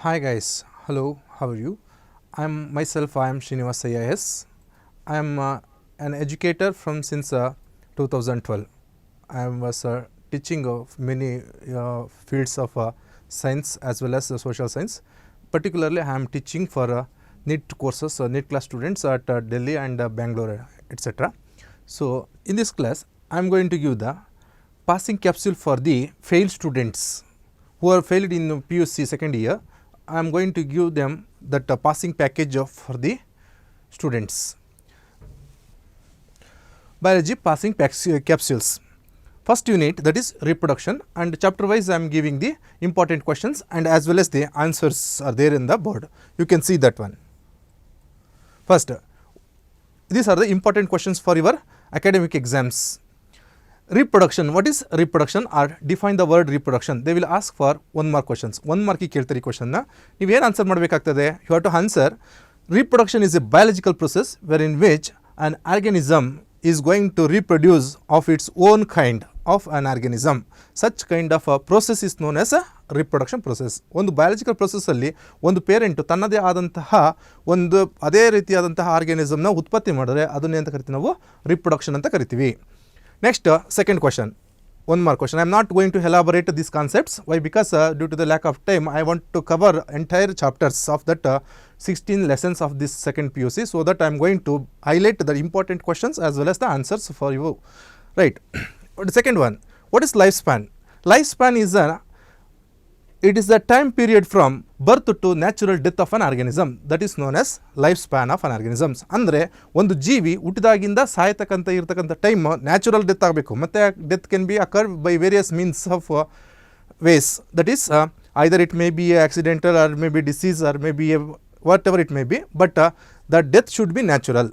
Hi guys, hello, how are you? I am Srinivas IAS. I am an educator from since 2012. I was teaching of many fields of science as well as social science. Particularly, I am teaching for NEET courses, NEET class students at Delhi and Bangalore, etc. So, in this class, I am going to give the passing capsule for the failed students who are failed in PUC second year. I am going to give them that passing package for the students. Biology passing capsules. First unit, that is reproduction, and chapter wise I am giving the important questions and as well as the answers are there in the board. You can see that one. First, these are the important questions for your academic exams. Reproduction. What is reproduction or define the word reproduction? They will ask for 1 mark questions. 1 mark ಕೇಳ್ತಾರೆ question ನ ನೀವು ಏನು answer ಮಾಡಬೇಕಾಗ್ತದೆ? You have to answer reproduction is a biological process wherein which an organism is going to reproduce of its own kind of an organism. Such kind of a process is known as a reproduction process. ಒಂದು biological process ಅಲ್ಲಿ ಒಂದು parent ತನ್ನದೇ ಆದಂತಹ ಒಂದು ಅದೇ ರೀತಿಯಾದಂತಹ organism ನ ಉತ್ಪತ್ತಿ ಮಾಡಿದ್ರೆ ಅದನ್ನೇ ಅಂತ ಕರಿತೀವಿ ನಾವು ರಿಪ್ರೊಡಕ್ಷನ್ ಅಂತ ಕರಿತೀವಿ. Next, second question, 1 mark question. I am not going to elaborate these concepts. Why? Because due to the lack of time, I want to cover entire chapters of that 16 lessons of this second PUC. So that I am going to highlight the important questions as well as the answers for you. Right. The second one, what is lifespan? Lifespan is it is the time period from birth to natural death of an organism, that is known as lifespan of an organism. ಅಂದರೆ ಒಂದು ಜೀವಿ ಹುಟ್ಟಿದಾಗಿಂದ ಸಾಯತಕ್ಕಂಥ ಇರತಕ್ಕಂಥ time natural death ಆಗಬೇಕು. ಮತ್ತು death can be occur by various means of ways, that is either it may be accidental or may be disease or may be whatever it may be, but the death should be natural.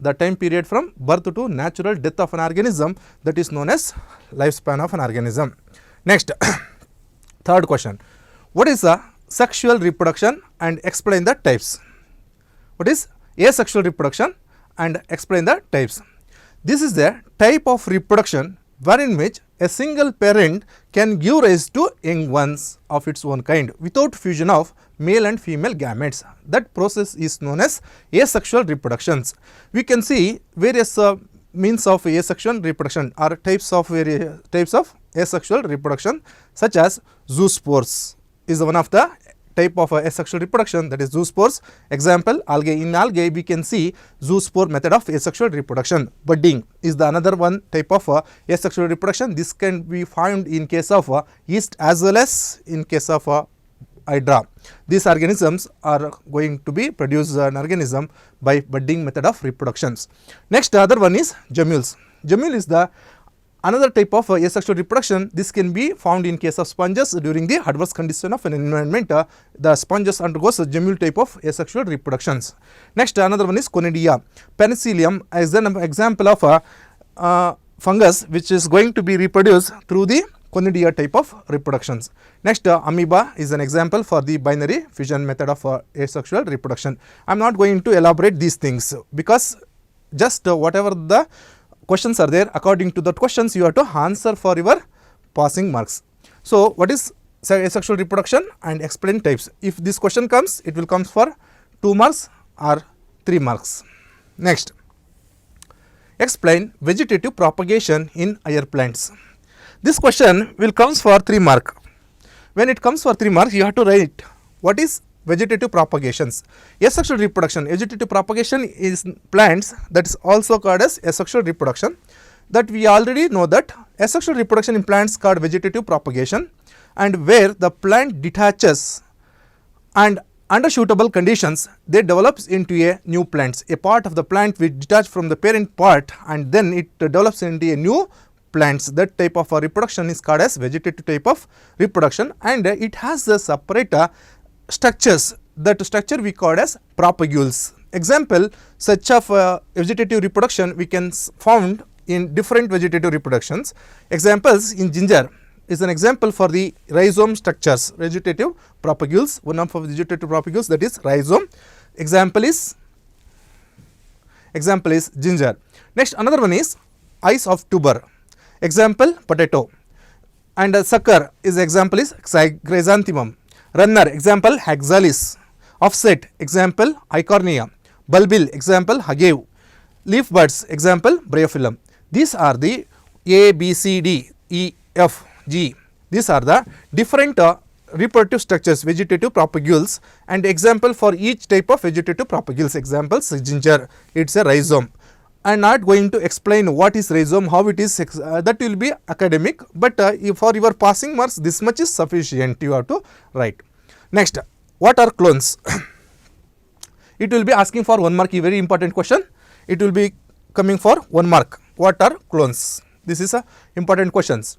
The time period from birth to natural death of an organism, that is known as lifespan of an organism. Next, third question, what is the sexual reproduction and explain the types? What is asexual reproduction and explain the types? This is the type of reproduction wherein which a single parent can give rise to young ones of its own kind without fusion of male and female gametes. That process is known as asexual reproductions. We can see various means of asexual reproduction or types of asexual reproduction, such as zoospores is one of the type of asexual reproduction, that is zoospores. Example, algae. In algae we can see zoospore method of asexual reproduction. Budding is the another one type of asexual reproduction. This can be found in case of yeast as well as in case of hydra. These organisms are going to be produce an organism by budding method of reproductions. Next, other one is gemmules. Gemmule is the another type of asexual reproduction. This can be found in case of sponges during the adverse condition of an environment. The sponges undergoes a gemmule type of asexual reproductions. Next, another one is conidia. Penicillium is an example of fungus which is going to be reproduced through the conidia type of reproductions. Next, amoeba is an example for the binary fission method of asexual reproduction. I am not going to elaborate these things because just whatever the questions are there, according to that questions you have to answer for your passing marks. So what is asexual reproduction and explain types? If this question comes, it will come for 2 marks or 3 marks. Next, explain vegetative propagation in higher plants. This question will comes for 3 mark. When it comes for 3 marks, you have to write what is vegetative propagations. Asexual reproduction, vegetative propagation is plants, that is also called as asexual reproduction. That we already know that asexual reproduction in plants called vegetative propagation, and where the plant detaches and under suitable conditions they develops into a new plants. A part of the plant will detach from the parent part and then it develops into a new plants. That type of reproduction is called as vegetative type of reproduction, and it has the separate structures. That structure we call as propagules. Example, such of vegetative reproduction we can found in different vegetative reproductions. Examples, in ginger is an example for the rhizome structures, vegetative propagules. One of the vegetative propagules, that is rhizome. Example is ginger. Next, another one is eyes of tuber. Example, potato. And sucker is example is chrysanthemum. Runner, example Haxalis. Offset, example Eichhornia. Bulbil, example Hagave. Leaf buds, example Bryophyllum. These are the A, B, C, D, E, F, G. These are the different reproductive structures, vegetative propagules, and example for each type of vegetative propagules. Examples, ginger, it's a rhizome. I am not going to explain what is rhizome, how it is, that will be academic, but for your passing marks, this much is sufficient you have to write. Next, what are clones? It will be asking for 1 mark, a very important question. It will be coming for 1 mark. What are clones? This is a important questions.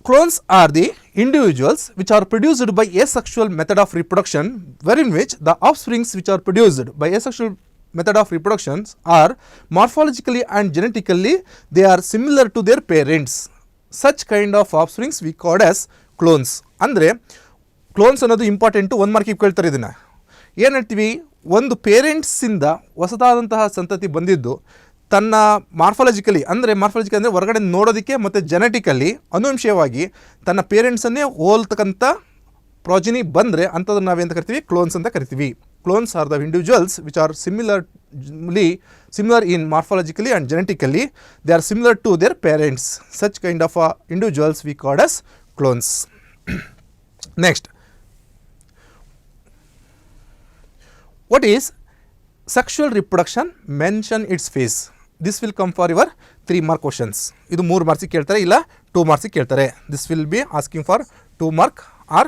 Clones are the individuals which are produced by asexual method of reproduction, wherein which the offsprings which are produced by asexual method of reproductions are morphologically and genetically they are similar to their parents. Such kind of offsprings we called as clones. ಅಂದರೆ clones ಅನ್ನೋದು important, 1 ಮಾರ್ಕಿಗೆ ಕೇಳ್ತಾರೆ. ಇದನ್ನು ಏನು ಹೇಳ್ತೀವಿ, ಒಂದು ಪೇರೆಂಟ್ಸಿಂದ ಹೊಸದಾದಂತಹ ಸಂತತಿ ಬಂದಿದ್ದು ತನ್ನ ಮಾರ್ಫಾಲಜಿಕಲಿ ಅಂದರೆ ಹೊರಗಡೆ ನೋಡೋದಕ್ಕೆ ಮತ್ತು ಜೆನೆಟಿಕಲಿ ಅನುವಂಶೀಯವಾಗಿ ತನ್ನ ಪೇರೆಂಟ್ಸನ್ನೇ ಹೋಲ್ತಕ್ಕಂಥ ಪ್ರಾಜಿನಿ ಬಂದರೆ ಅಂಥದನ್ನು ನಾವೇಂತ ಕರಿತೀವಿ, ಕ್ಲೋನ್ಸ್ ಅಂತ ಕರಿತೀವಿ. Clones are the individuals which are similar in morphologically and genetically. They are similar to their parents. Such kind of individuals we call as clones. Next, what is sexual reproduction? Mention its phase. This will come for your 3 mark questions. ಇದು 3 marks ಕೇಳ್ತಾರೆ, ಇಲ್ಲ 2 marks ಕೇಳ್ತಾರೆ. This will be asking for 2 mark or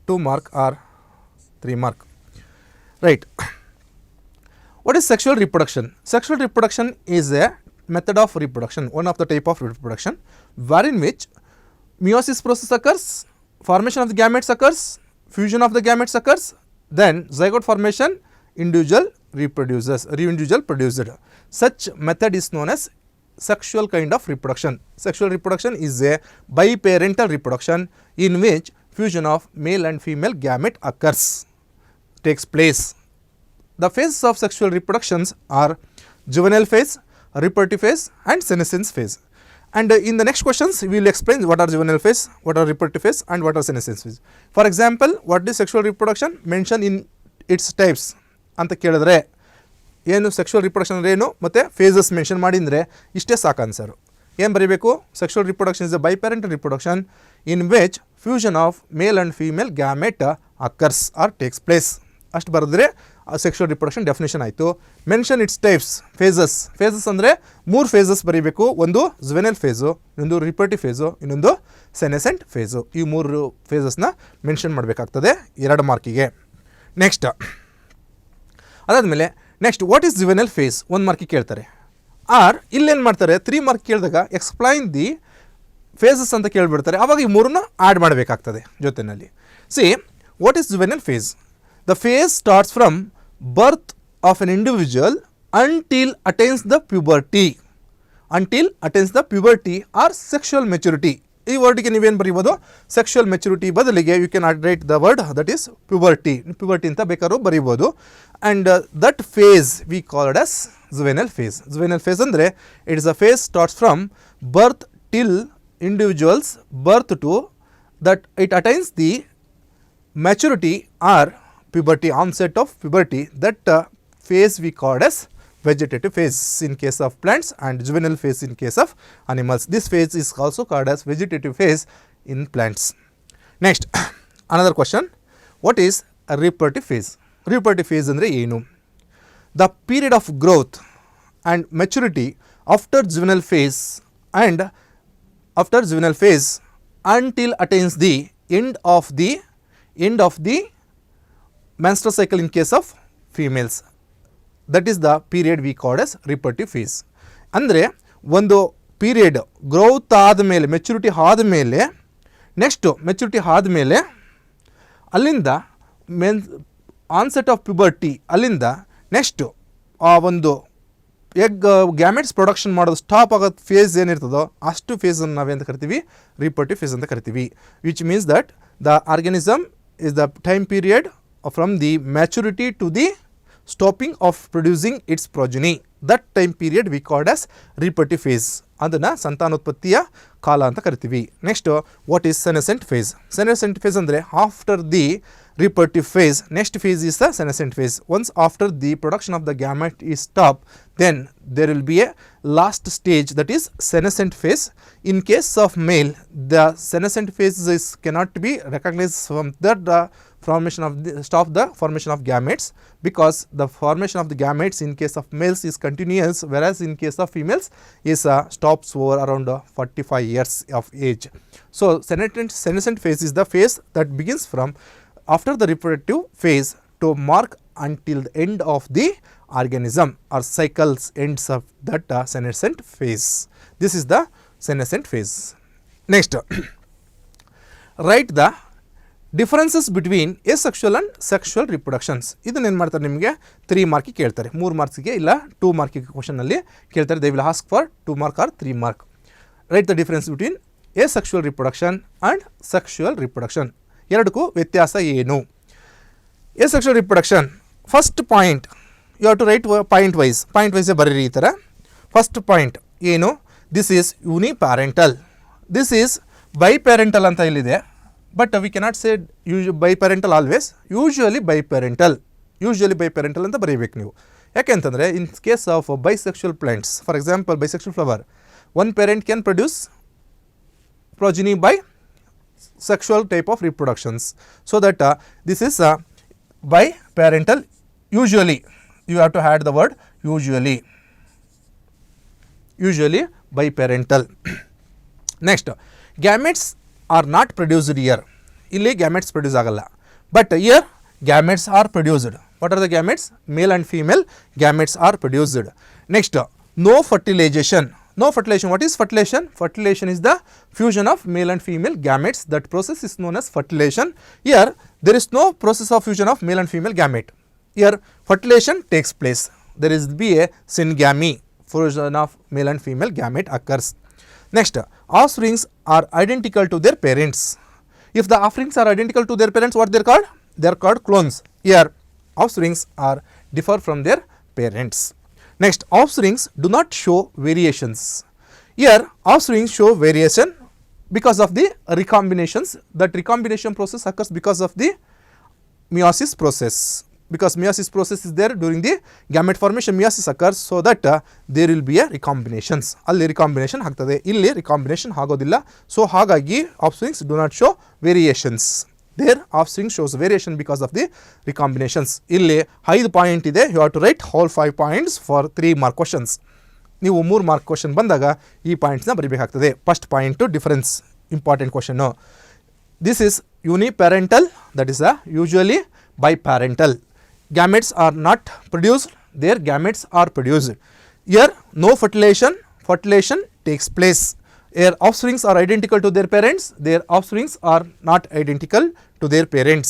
2 mark or 3 mark. Right. What is sexual reproduction? Sexual reproduction is a method of reproduction, one of the type of reproduction, wherein which meiosis process occurs, formation of the gametes occurs, fusion of the gametes occurs, then zygote formation, individual produced. Such method is known as sexual kind of reproduction. Sexual reproduction is a biparental reproduction in which fusion of male and female gamete takes place. The phases of sexual reproductions are juvenile phase, reproductive phase and senescence phase. And in the next questions we will explain what are juvenile phase, what are reproductive phase and what are senescence phase. For example, what is sexual reproduction? Mention in its types ಅಂತ ಕೇಳಿದ್ರೆ ಏನು sexual reproduction ಅಂದ್ರೆ ಏನು ಮತ್ತು phases mention ಮಾಡಿದರೆ ಇಷ್ಟೇ ಸಾಕು answer. ಏನು ಬರೀಬೇಕು, sexual reproduction is a biparental reproduction in which fusion of male and female gamete occurs or takes place. ಅಷ್ಟು ಬರೆದ್ರೆ ಸೆಕ್ಷುವಲ್ ರಿಪ್ರೊಡಕ್ಷನ್ ಡೆಫಿನೇಷನ್ ಆಯಿತು. Mention its types. ಫೇಸಸ್ ಅಂದರೆ 3 ಫೇಸಸ್ ಬರೀಬೇಕು. ಒಂದು ಜುವೆನೈಲ್ ಫೇಸು, ಇನ್ನೊಂದು ರಿಪ್ರೊಡಕ್ಟಿವ್ ಫೇಸು, ಇನ್ನೊಂದು ಸೆನೆಸೆಂಟ್ ಫೇಸು. ಈ 3 ಫೇಸಸ್ನ ಮೆನ್ಷನ್ ಮಾಡಬೇಕಾಗ್ತದೆ 2 ಮಾರ್ಕಿಗೆ. ನೆಕ್ಸ್ಟ್ ಅದಾದಮೇಲೆ next what is juvenile phase 1 ಮಾರ್ಕಿಗೆ ಕೇಳ್ತಾರೆ. ಆರ್ ಇಲ್ಲೇನು ಮಾಡ್ತಾರೆ, 3 ಮಾರ್ಕ್ ಕೇಳಿದಾಗ ಎಕ್ಸ್ಪ್ಲೈನ್ ದಿ ಫೇಸಸ್ ಅಂತ ಕೇಳಿಬಿಡ್ತಾರೆ. ಆವಾಗ ಈ 3ನ್ನ ಆ್ಯಡ್ ಮಾಡಬೇಕಾಗ್ತದೆ ಜೊತೆಯಲ್ಲಿ. See what is juvenile phase? The phase starts from birth of an individual until attains the puberty or sexual maturity. ಈ ವರ್ಡ್ಗೆ ನೀವೇನು ಬರೀಬೋದು, ಸೆಕ್ಷುವಲ್ ಮೆಚುರಿಟಿ ಬದಲಿಗೆ you can write the word that is puberty ಅಂತ ಬೇಕಾದ್ರೂ ಬರೀಬೋದು. And that phase we called as juvenile phase. Juvenile phase ಅಂದರೆ it is a phase starts from birth till individuals birth to that it attains the maturity or puberty, onset of puberty. That phase we called as vegetative phase in case of plants and juvenile phase in case of animals. This phase is also called as vegetative phase in plants. Next, another question, what is a reproductive phase? Reproductive phase andre enu? The period of growth and maturity after juvenile phase until attains the end of the menstrual cycle in case of females. That is the period we call as reproductive phase. ಅಂದರೆ ಒಂದು period growth ಆದಮೇಲೆ, maturity ಆದಮೇಲೆ, next maturity ಆದಮೇಲೆ ಅಲ್ಲಿಂದ onset of puberty, ಅಲ್ಲಿಂದ next ಆ ಒಂದು egg gametes production ಮಾಡೋದು ಸ್ಟಾಪ್ ಆಗೋದು ಫೇಸ್ ಏನಿರ್ತದೋ ಅಷ್ಟು ಫೇಸನ್ನು ನಾವೇಂತ ಕರಿತೀವಿ, ರಿಪ್ರೊಡಕ್ಟಿವ್ ಫೇಸ್ ಅಂತ ಕರಿತೀವಿ. Which means that the organism is the time period from the maturity to the stopping of producing its progeny. That time period we called as reproductive phase. ಅದನ್ನು ಸಂತಾನೋತ್ಪತ್ತಿಯ ಕಾಲ ಅಂತ ಕರಿತೀವಿ. Next, what is senescent phase? Senescent phase ಅಂದರೆ after the reproductive phase, next phase is the senescent phase. Once after the production of the gamete is stopped, then there will be a last stage, that is senescent phase. In case of male, the senescent phase cannot be recognized from the formation of stop the formation of gametes, because the formation of the gametes in case of males is continuous, whereas in case of females is stops over around 45 years of age. So senescent phase is the phase that begins from after the reproductive phase to mark until the end of the organism or cycles ends of that senescent phase. This is the senescent phase. Next, write the differences between asexual and sexual reproductions. ಇದನ್ನು ಏನು ಮಾಡ್ತಾರೆ, ನಿಮಗೆ 3 ಮಾರ್ಕಿಗೆ ಕೇಳ್ತಾರೆ. 3 ಮಾರ್ಕ್ಸಿಗೆ ಇಲ್ಲ 2 ಮಾರ್ಕಿಗೆ ಕ್ವಶನಲ್ಲಿ ಕೇಳ್ತಾರೆ. they will ask for 2 mark or 3 mark. Write the difference between asexual reproduction and sexual reproduction. ಎರಡಕ್ಕೂ ವ್ಯತ್ಯಾಸ ಏನು? asexual reproduction, first point you have to write point ವೈಸೇ ಬರೀರಿ ಈ ಥರ. ಫಸ್ಟ್ ಪಾಯಿಂಟ್ ಏನು? This is uniparental. This is biparental ಅಂತ ಇಲ್ಲಿದೆ, but we cannot say biparental always. Usually biparental ಅಂತ ಬರೀಬೇಕು ನೀವು. ಯಾಕೆಂತಂದರೆ in case of bisexual plants, for example bisexual flower, one parent can produce progeny by sexual type of reproductions. So that this is biparental. Usually you have to add the word usually biparental. Next, gametes are not produced here. Illi gametes produce agalla, but here gametes are produced. What are the gametes? Male and female gametes are produced. Next, no fertilization. No fertilization. What is fertilization? Fertilization is the fusion of male and female gametes. That process is known as fertilization. Here there is no process of fusion of male and female gamete. Here fertilization takes place. There is be a syngamy, fusion of male and female gamete occurs. Next, offsprings are identical to their parents. If the offsprings are identical to their parents, what they are called? They are called clones. Here offsprings are differ from their parents. Next, offsprings do not show variations. Here offsprings show variation because of the recombinations. That recombination process occurs because of the meiosis process. Because meiosis process is there during the gamete formation, meiosis occurs, so that there will be a recombinations. Alli recombination agtade, illi recombination agodilla. So hagagi offsprings do not show variations. Their offspring shows variation because of the recombinations. Illi 5 point ಇದೆ. You have to write whole 5 points for 3 mark questions. ನೀವು 3 mark question ಬಂದಾಗ ಈ ಪಾಯಿಂಟ್ಸ್ನ ಬರೀಬೇಕಾಗ್ತದೆ. First point difference, important question. This is uniparental, that is usually biparental. Gametes are not produced, their gametes are produced. Here no fertilization, fertilization takes place. Here offsprings are identical to their parents, their offsprings are not identical to their parents.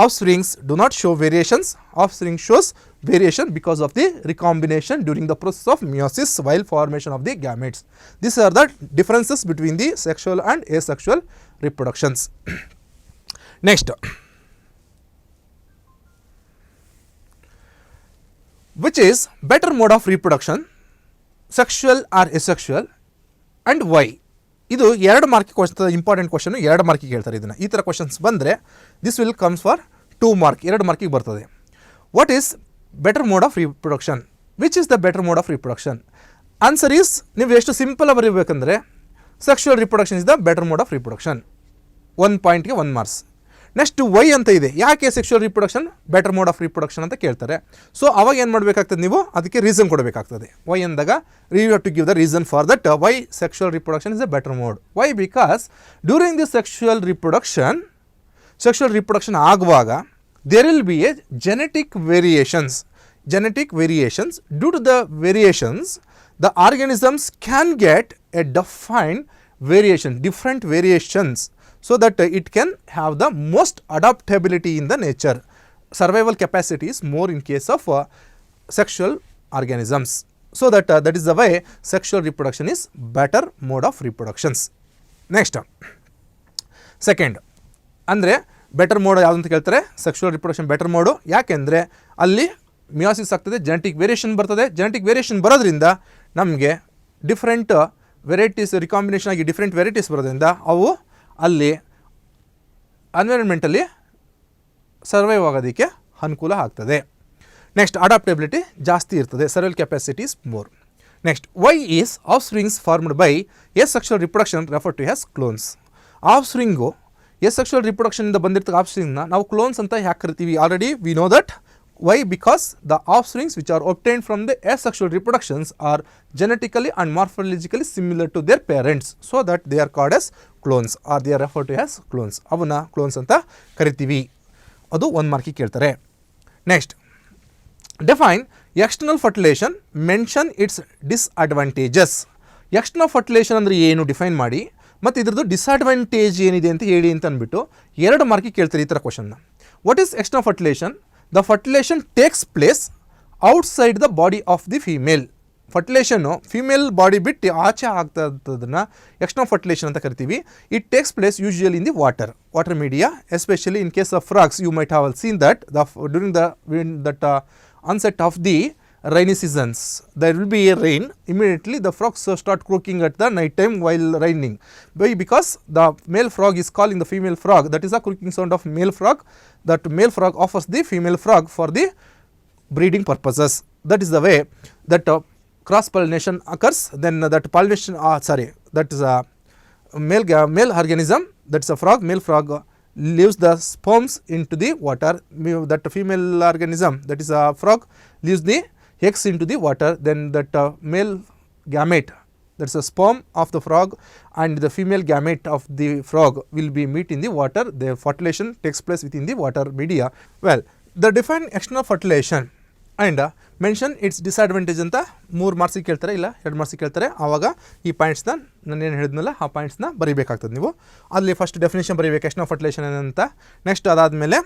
Offsprings do not show variations, offspring shows variation because of the recombination during the process of meiosis while formation of the gametes. These are the differences between the sexual and asexual reproductions. Next, which is better mode of reproduction, sexual or asexual, and why? ಇದು 2 mark important question, 2 ಮಾರ್ಕಿಗೆ ಹೇಳ್ತಾರೆ ಇದನ್ನು. ಈ ಥರ questions ಬಂದರೆ this will comes for 2 mark, 2 ಮಾರ್ಕಿಗೆ ಬರ್ತದೆ. What is better mode of reproduction? Which is the better mode of reproduction? Answer is, ನೀವು ಎಷ್ಟು ಸಿಂಪಲ್ ಬರೀಬೇಕಂದ್ರೆ sexual reproduction is the better mode of reproduction. 1 ಪಾಯಿಂಟ್ಗೆ 1 ಮಾರ್ಕ್ಸ್. ನೆಕ್ಸ್ಟ್ ವೈ ಅಂತ ಇದೆ, ಯಾಕೆ sexual reproduction better mode of reproduction ಅಂತ ಕೇಳ್ತಾರೆ. So ಅವಾಗ ಏನು ಮಾಡಬೇಕಾಗ್ತದೆ, ನೀವು ಅದಕ್ಕೆ ರೀಸನ್ ಕೊಡಬೇಕಾಗ್ತದೆ. ವೈ ಅಂದಾಗ you have to give the reason for that why sexual reproduction is a better mode. Why? Because during the sexual reproduction ಆಗುವಾಗ there will be a genetic variations. Due to the variations the organisms can get a defined variation, different variations, so that it can have the most adaptability in the nature. Survival capacity is more in case of sexual organisms. So that is the way sexual reproduction is better mode of reproductions. Next, second ಅಂದರೆ better mode ಯಾವುದು ಅಂತ ಕೇಳ್ತಾರೆ. Sexual reproduction better mode. ಯಾಕೆಂದರೆ ಅಲ್ಲಿ ಮಿಯಾಸಿಸ್ ಆಗ್ತದೆ, genetic variation ಬರ್ತದೆ. Genetic variation ಬರೋದ್ರಿಂದ ನಮಗೆ ಡಿಫ್ರೆಂಟ್ ವೆರೈಟೀಸ್ ರಿಕಾಂಬಿನೇಷನ್ ಆಗಿ ಡಿಫ್ರೆಂಟ್ ವೆರೈಟೀಸ್ ಬರೋದ್ರಿಂದ ಅವು ಅಲ್ಲಿ ಎನ್ವೈರನ್ಮೆಂಟಲ್ಲಿ ಸರ್ವೈವ್ ಆಗೋದಕ್ಕೆ ಅನುಕೂಲ ಆಗ್ತದೆ. ನೆಕ್ಸ್ಟ್ ಅಡಾಪ್ಟಬಿಲಿಟಿ ಜಾಸ್ತಿ ಇರ್ತದೆ, survival capacities more. Next why is offsprings formed by asexual reproduction refer to as clones. Offspring asexual ರಿಪ್ರೊಡಕ್ಷನಿಂದ ಬಂದಿರ್ತಕ್ಕ ಆಫ್ ಸ್ಪ್ರಿಂಗ್ನ ನಾವು ಕ್ಲೋನ್ಸ್ ಅಂತ ಯಾಕೆ ಕರಿತೀವಿ? Already we know that. Why? Because the offsprings which are obtained from the asexual reproductions are genetically and morphologically similar to their parents, so that they are called as clones or they are referred to as clones. ಅವನ್ನ clones ಅಂತ ಕರಿತೀವಿ. ಅದು 1 ಮಾರ್ಕಿಗೆ ಕೇಳ್ತಾರೆ. Next define external fertilization, mention its disadvantages. External fertilization ಅಂದರೆ ಏನು define ಮಾಡಿ, ಮತ್ತು ಇದ್ರದ್ದು ಡಿಸ್ಅಡ್ವಾಂಟೇಜ್ ಏನಿದೆ ಅಂತ ಹೇಳಿ ಅಂತ ಅಂದ್ಬಿಟ್ಟು 2 ಮಾರ್ಕಿಗೆ ಕೇಳ್ತಾರೆ ಈ ಥರ ಕ್ವಶನ್ನ. What is external fertilization? The fertilization takes place outside the body of the female. ಫರ್ಟಿಲೈಷನ್ನು ಫಿಮೇಲ್ ಬಾಡಿ ಬಿಟ್ಟು ಆಚೆ ಆಗ್ತದನ್ನು ಎಕ್ಸ್ಟರ್ನಲ್ ಫರ್ಟಿಲೈಷನ್ ಅಂತ ಕರಿತೀವಿ. It takes place usually in the water media, especially in case of frogs. You might have seen that during that onset of the rainy seasons, there will be a rain, immediately the frogs start croaking at the night time while raining. Why? Because the male frog is calling the female frog. That is the croaking sound of male frog. That male frog offers the female frog for the breeding purposes. That is the way that cross pollination occurs. Then that pollination that is a male organism, that is a frog. Male frog leaves the sperms into the water. That female organism, that is a frog, leaves the eggs into the water. Then that male gamete, that's a sperm of the frog, and the female gamete of the frog will be meet in the water. Their fertilization takes place within the water media. Well, the define external fertilization and mention it's disadvantage ಅಂತ 3 ಮಾರ್ಕ್ಸಿಗೆ ಕೇಳ್ತಾರೆ, ಇಲ್ಲ 2 ಮಾರ್ಕ್ಸಿಗೆ ಕೇಳ್ತಾರೆ. ಆವಾಗ ಈ ಪಾಯಿಂಟ್ಸ್ನ ನಾನು ಏನು ಹೇಳಿದ್ನಲ್ಲ ಆ ಪಾಯಿಂಟ್ಸ್ನ ಬರೀಬೇಕಾಗ್ತದೆ ನೀವು. ಅಲ್ಲಿ ಫಸ್ಟ್ ಡೆಫಿನೇಷನ್ ಬರೀಬೇಕು ಎಕ್ಸ್ಟರ್ನಲ್ ಫರ್ಟಿಲೈಸೇಷನ್ ಏನಂತ. ನೆಕ್ಸ್ಟ್ ಅದಾದಮೇಲೆ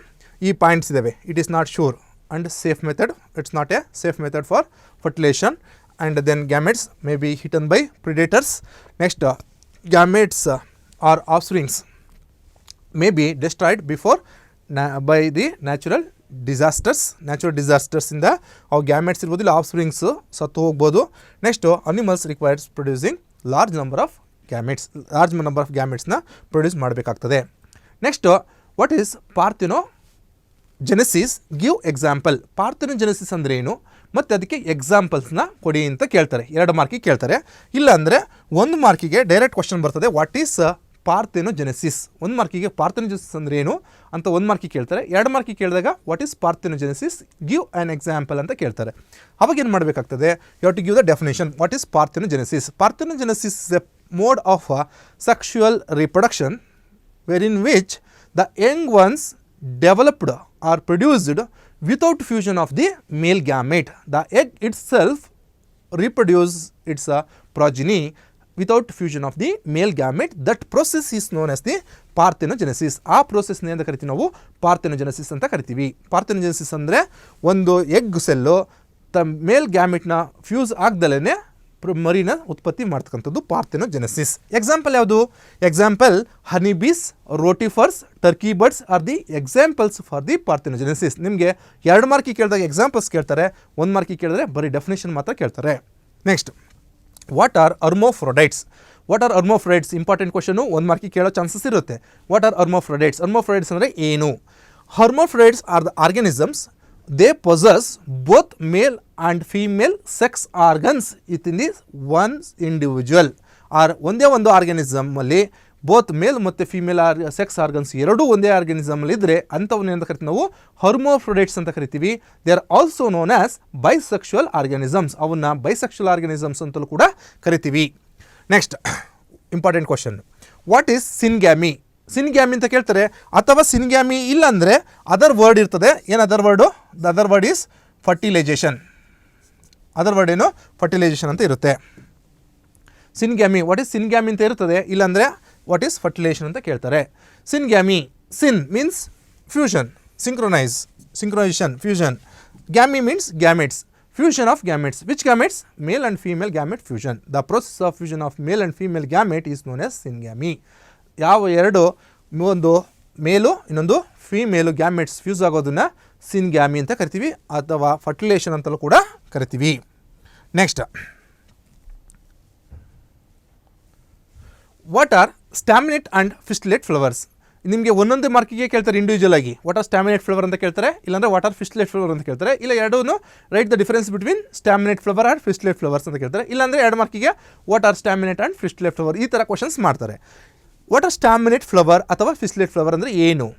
ಈ ಪಾಯಿಂಟ್ಸ್ ಇದ್ದಾವೆ. It is not sure and safe method, it's not a safe method for fertilization, and then gametes may be eaten by predators. Next gametes or offsprings may be destroyed before by the natural disasters ಇಂದ ಅವು gametes ಇರ್ಬೋದು, ಇಲ್ಲ offsprings ಸತ್ತು ಹೋಗ್ಬೋದು. Next animals requires producing large number of ಗ್ಯಾಮೆಟ್ಸ್ನ produce ಮಾಡಬೇಕಾಗ್ತದೆ. Next what is parthenogenesis? Give example. Parthenogenesis ಅಂದರೆ ಏನು ಮತ್ತು ಅದಕ್ಕೆ ಎಕ್ಸಾಂಪಲ್ಸ್ನ ಕೊಡಿ ಅಂತ ಕೇಳ್ತಾರೆ. 2 ಮಾರ್ಕಿಗೆ ಕೇಳ್ತಾರೆ. ಇಲ್ಲ ಅಂದರೆ 1 ಮಾರ್ಕಿಗೆ ಡೈರೆಕ್ಟ್ ಕ್ವಶನ್ ಬರ್ತದೆ, ವಾಟ್ ಈಸ್ ಪಾರ್ಥೆನೋಜೆನೆಸಿಸ್. 1 ಮಾರ್ಕಿಗೆ ಪಾರ್ಥೆನೋಜೆನೆಸಿಸ್ ಅಂದರೆ ಏನು ಅಂತ 1 ಮಾರ್ಕಿಗೆ ಕೇಳ್ತಾರೆ. 2 ಮಾರ್ಕಿಗೆ ಕೇಳಿದಾಗ what is parthenogenesis, give an example ಅಂತ ಕೇಳ್ತಾರೆ. ಅವಾಗ ಏನು ಮಾಡಬೇಕಾಗ್ತದೆ? You have to give the definition. What is parthenogenesis? Parthenogenesis is a mode of sexual reproduction wherein which the young ones developed or produced without fusion of the male gamete. The egg itself reproduces its progeny without fusion of the male gamete. That process is known as the ಪಾರ್ಥೆನೋಜೆನೆಸಿಸ್. ಆ ಪ್ರೋಸೆಸ್ನ ಅಂತ ಕರಿತೀವಿ ನಾವು ಪಾರ್ಥೆನೋಜೆನೆಸಿಸ್ ಅಂತ ಕರಿತೀವಿ. Parthenogenesis ಅಂದರೆ ಒಂದು egg cell male ಗ್ಯಾಮೆಟ್ನ fuse ಆಗ್ದಲೇ ಮರಿನ ಉತ್ಪತ್ತಿ ಮಾಡ್ತಕ್ಕಂಥದ್ದು ಪಾರ್ಥೆನೋಜೆನೆಸಿಸ್. ಎಕ್ಸಾಂಪಲ್ ಯಾವುದು? Example honey bees, rotifers, turkey birds are the examples for the parthenogenesis. ನಿಮಗೆ 2 ಮಾರ್ಕಿಗೆ ಕೇಳಿದಾಗ ಎಕ್ಸಾಂಪಲ್ಸ್ ಕೇಳ್ತಾರೆ, 1 ಮಾರ್ಕಿಗೆ ಕೇಳಿದ್ರೆ ಬರೀ ಡೆಫಿನೇಷನ್ ಮಾತ್ರ ಕೇಳ್ತಾರೆ. Next what are hermaphrodites? What are hermaphrodites? Important question, 1 ಮಾರ್ಕಿಗೆ ಕೇಳೋ ಚಾನ್ಸಸ್ ಇರುತ್ತೆ. What are hermaphrodites? ಹರ್ಮೋಫ್ರೊಡೈಟ್ಸ್ ಅಂದರೆ ಏನು? Hermaphrodites are the organisms, they possess both male and female sex organs within the one individual. ಒಂದೇ ಒಂದು ಆರ್ಗ್ಯಾನಿಸಮಲ್ಲಿ both male ಮತ್ತು female sex organs ಎರಡೂ ಒಂದೇ ಆರ್ಗ್ಯಾನಿಸಮಲ್ಲಿ ಇದ್ದರೆ ಅಂಥವನ್ನ ಅಂತ ಕರಿತೀವಿ ನಾವು ಹರ್ಮೋಫ್ರೊಡೈಟ್ಸ್ ಅಂತ ಕರಿತೀವಿ. They are also known as bisexual organisms. ಅವನ್ನ ಬೈಸೆಕ್ಷುವಲ್ ಆರ್ಗ್ಯಾನಿಸಮ್ಸ್ ಅಂತಲೂ ಕೂಡ ಕರಿತೀವಿ. Next important question, what is ಸಿನ್ಗ್ಯಾಮಿ? ಸಿನ್ಗ್ಯಾಮಿ ಅಂತ ಕೇಳ್ತಾರೆ, ಅಥವಾ ಸಿನ್ಗ್ಯಾಮಿ ಇಲ್ಲ ಅಂದರೆ ಅದರ್ ವರ್ಡ್ ಇರ್ತದೆ. ಏನು other word? The other word is fertilisation. Other word ಏನು? ಫರ್ಟಿಲೈಜೇಷನ್ ಅಂತ ಇರುತ್ತೆ. ಸಿನ್ಗ್ಯಾಮಿ, ವಾಟ್ ಈಸ್ ಸಿನ್ಗ್ಯಾಮಿ ಅಂತ ಇರ್ತದೆ. ಇಲ್ಲಾಂದರೆ ವಾಟ್ ಈಸ್ ಫರ್ಟಿಲೈಜೇಷನ್ ಅಂತ ಕೇಳ್ತಾರೆ. Syngamy, syn means fusion, synchronisation, fusion. Gamy means gametes, fusion of gametes. Which gametes? Male and female gamete fusion. The process of fusion of male and female gamete is known as syngamy. ಯಾವ ಎರಡು, ಒಂದು ಮೇಲು ಇನ್ನೊಂದು female gametes fuse ಆಗೋದನ್ನು ಸಿನ್ಗ್ಯಾಮಿ ಅಂತ ಕರಿತೀವಿ ಅಥವಾ ಫರ್ಟಿಲೇಷನ್ ಅಂತಲೂ ಕೂಡ ಕರಿತೀವಿ. Next, what are staminate and pistillate flowers? ನಿಮಗೆ ಒಂದೊಂದು ಮಾರ್ಕಿಗೆ ಕೇಳ್ತಾರೆ ಇಂಡಿವಿಜುವಲ್ ಆಗಿ. ವಾಟ್ ಆರ್ ಸ್ಟ್ಯಾಮಿನೇಟ್ ಫ್ಲವರ್ ಅಂತ ಕೇಳ್ತಾರೆ, ಇಲ್ಲಾಂದರೆ ವಾಟ್ ಆರ್ ಫಿಸ್ಟುಲೇಟ್ ಫ್ಲವರ್ ಅಂತ ಕೇಳ್ತಾರೆ. ಇಲ್ಲ ಎರಡೂ write the difference between staminate flower and pistillate flowers ಅಂತ ಕೇಳ್ತಾರೆ. ಇಲ್ಲಾಂದರೆ 2 ಮಾರ್ಕಿಗೆ what are staminate and pistillate flower, ಈ ಥರ ಕ್ವಶನ್ಸ್ ಮಾಡ್ತಾರೆ. ವಾಟ್ ಆರ್ ಸ್ಟ್ಯಾಮಿನೇಟ್ ಫ್ಲವರ್ ಅಥವಾ ಫಿಸ್ಟುಲೇಟ್ ಫ್ಲವರ್ ಅಂದರೆ ಏನು?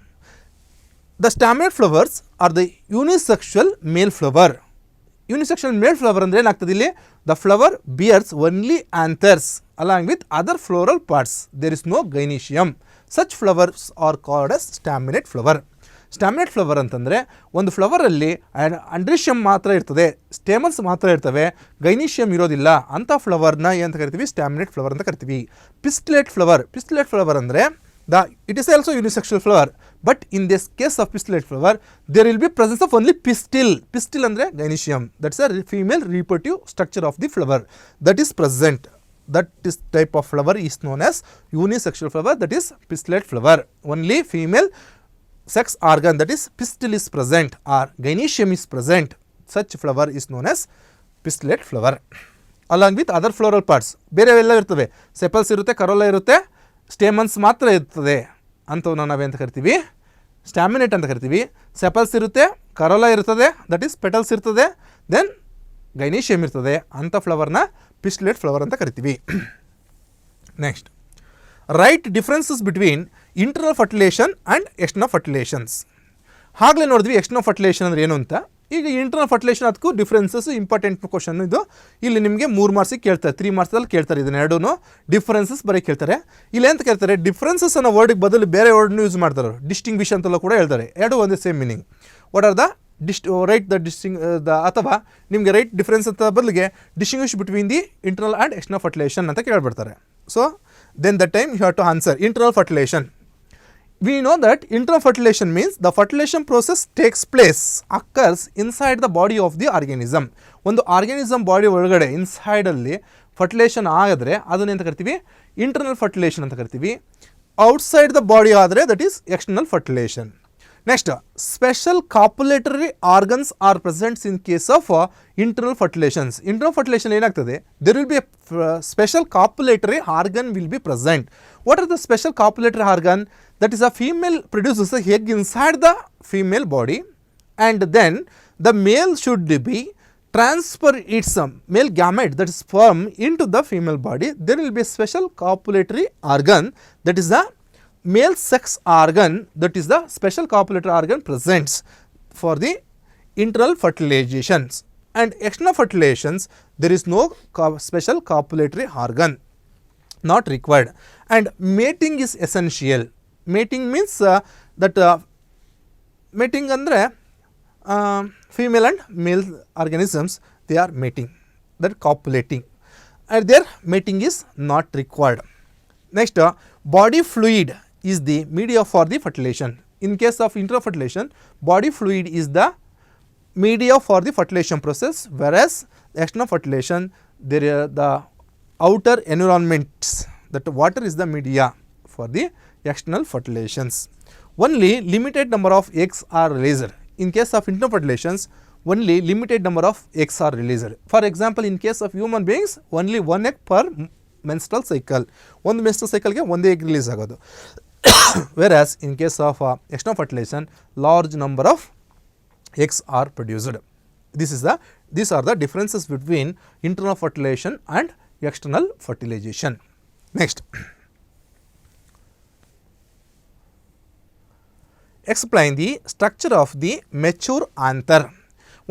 The staminate flowers are the unisexual male flower. Unisexual male flower ಅಂದರೆ ಏನಾಗ್ತದೆ ಇಲ್ಲಿ? The flower bears only anthers along with other floral parts. There is no gynoecium. Such flowers are called as staminate flower. Staminate flower ಅಂತಂದರೆ ಒಂದು ಫ್ಲವರಲ್ಲಿ ಅಂಡ್ರೀಷಿಯಮ್ ಮಾತ್ರ ಇರ್ತದೆ, stamens ಮಾತ್ರ ಇರ್ತವೆ, gynoecium ಇರೋದಿಲ್ಲ. ಅಂಥ ಫ್ಲವರ್ನ ಏನಂತ ಕರಿತೀವಿ? ಸ್ಟ್ಯಾಮಿನೇಟ್ ಫ್ಲವರ್ ಅಂತ ಕರಿತೀವಿ. ಪಿಸ್ಟುಲೇಟ್ ಫ್ಲವರ್ ಅಂದರೆ it is also unisexual flower, but in this case of pistillate flower there will be presence of only pistil andre gynecium, that's a female reproductive structure of the flower that is present. That is type of flower is known as unisexual flower, that is pistillate flower. Only female sex organ, that is pistil, is present or gynecium is present. Such flower is known as pistillate flower along with other floral parts. ಬೇರೆ ಎಲ್ಲ ಇರ್ತವೆ, sepals ಇರುತ್ತೆ, ಕರೋಲ ಇರುತ್ತೆ, stamens ಮಾತ್ರ ಇರ್ತದೆ. ಅಂಥವನ್ನ ನಾವೇಂತ ಕರಿತೀವಿ? ಸ್ಟ್ಯಾಮಿನೇಟ್ ಅಂತ ಕರಿತೀವಿ. ಸೆಪಲ್ಸ್ ಇರುತ್ತೆ, ಕರೋಲ ಇರ್ತದೆ, ದಟ್ ಈಸ್ ಪೆಟಲ್ಸ್ ಇರ್ತದೆ, ದೆನ್ ಗೈನೀಷಿಯಮ್ ಇರ್ತದೆ. ಅಂಥ ಫ್ಲವರ್ನ ಪಿಸ್ಟುಲೇಟ್ ಫ್ಲವರ್ ಅಂತ ಕರಿತೀವಿ. Next, write differences between internal fertilisation and external fertilisations. ಆಗಲೇ ನೋಡಿದ್ವಿ ಎಕ್ಸ್ಟರ್ನಲ್ ಫರ್ಟಿಲೇಷನ್ ಅಂದರೆ ಏನು ಅಂತ. ಈಗ ಇಂಟರ್ನಲ್ ಫರ್ಟಿಲೇಷನ್ ಅದಕ್ಕೂ ಡಿಫ್ರೆನ್ಸಸ್ ಇಂಪಾರ್ಟೆಂಟ್ ಕ್ವಶನ್ ಇದು. ಇಲ್ಲಿ ನಿಮಗೆ 3 ಮಾರ್ಕ್ಸಿಗೆ ಕೇಳ್ತಾರೆ, 3 ಮಾರ್ಕ್ಸಲ್ಲಿ ಕೇಳ್ತಾರೆ. ಇದನ್ನ ಎರಡೂ ಡಿಫ್ರೆನ್ಸಸ್ ಬರೀ ಕೇಳ್ತಾರೆ. ಇಲ್ಲಿ ಅಂತ ಕೇಳ್ತಾರೆ, ಡಿಫ್ರೆನ್ಸಸ್ ಅನ್ನೋ ವರ್ಡಿಗೆ ಬದಲು ಬೇರೆ ವರ್ಡ್ನ ಯೂಸ್ ಮಾಡ್ತಾರೆ, ಡಿಸ್ಟಿಂಗ್ವಿಷ್ ಅಂತೆಲ್ಲ ಕೂಡ ಹೇಳ್ತಾರೆ. ಎರಡೂ ಒಂದೇ same meaning. What are the write the ಅಥವಾ ನಿಮಗೆ ರೈಟ್ ಡಿಫ್ರೆನ್ಸ್ ಅಂತ ಬದಲಿಗೆ distinguish between the internal and external fertilisation ಅಂತ ಕೇಳ್ಬಿಡ್ತಾರೆ. So then the time you have to answer internal fertilisation. We know that internal fertilization means the fertilization process occurs inside the body of the organism. ಒಂದು organism body ಒಳಗಡೆ ಇನ್ಸೈಡಲ್ಲಿ ಫರ್ಟಿಲೇಷನ್ ಆಗಿದ್ರೆ ಅದನ್ನ ಎಂತ ಕರಿತೀವಿ? Internal fertilisation ಅಂತ ಕರಿತೀವಿ. ಔಟ್ಸೈಡ್ ದ ಬಾಡಿ ಆದರೆ that is external fertilisation. Next, special copulatory organs are presents in case of internal fertilisations. Internal fertilisation ಏನಾಗ್ತದೆ? There will be a special copulatory organ will be present. What are the special copulatory organ? That is a female produces a egg inside the female body, and then the male should be transfer its male gamete, that is sperm, into the female body. There will be a special copulatory organ, that is the male sex organ, that is the special copulatory organ presents for the internal fertilizations. And external fertilizations, there is no special copulatory organ, not required. And mating is essential. Mating means that mating ಅಂದರೆ female and male organisms they are mating, that copulating, and there mating is not required. Next, body fluid is the media for the fertilisation. In case of internal fertilisation, body fluid is the media for the fertilization process, whereas external fertilization, there are the outer environments, that water is the media for the external fertilizations. Only limited number of eggs are released. In case of internal fertilizations, only limited number of eggs are released. For example, in case of human beings, only 1 egg per menstrual cycle. One menstrual cycle ge 1 egg release agodu. Whereas in case of external fertilization, large number of eggs are produced. These are the differences between internal fertilization and external fertilization. Next, explain the structure of the mature anther.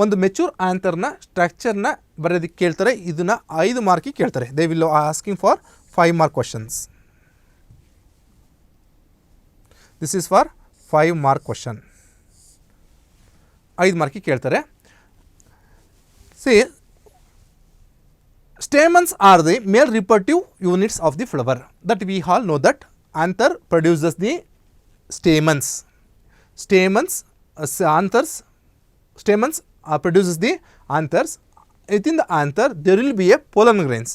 ಒಂದು mature ಆಂಥರ್ನ ಸ್ಟ್ರಕ್ಚರ್ನ ಬರೆಯೋದಕ್ಕೆ ಕೇಳ್ತಾರೆ. ಇದನ್ನು 5 ಮಾರ್ಕಿಗೆ ಕೇಳ್ತಾರೆ. They will asking for 5 mark questions. This is for 5 mark question. 5 ಮಾರ್ಕಿಗೆ ಕೇಳ್ತಾರೆ. C, stamens R the male reproductive units of the flower. That we all know that anther produces the stamens. Stamens produces the anthers. Within the anther there will be a pollen grains,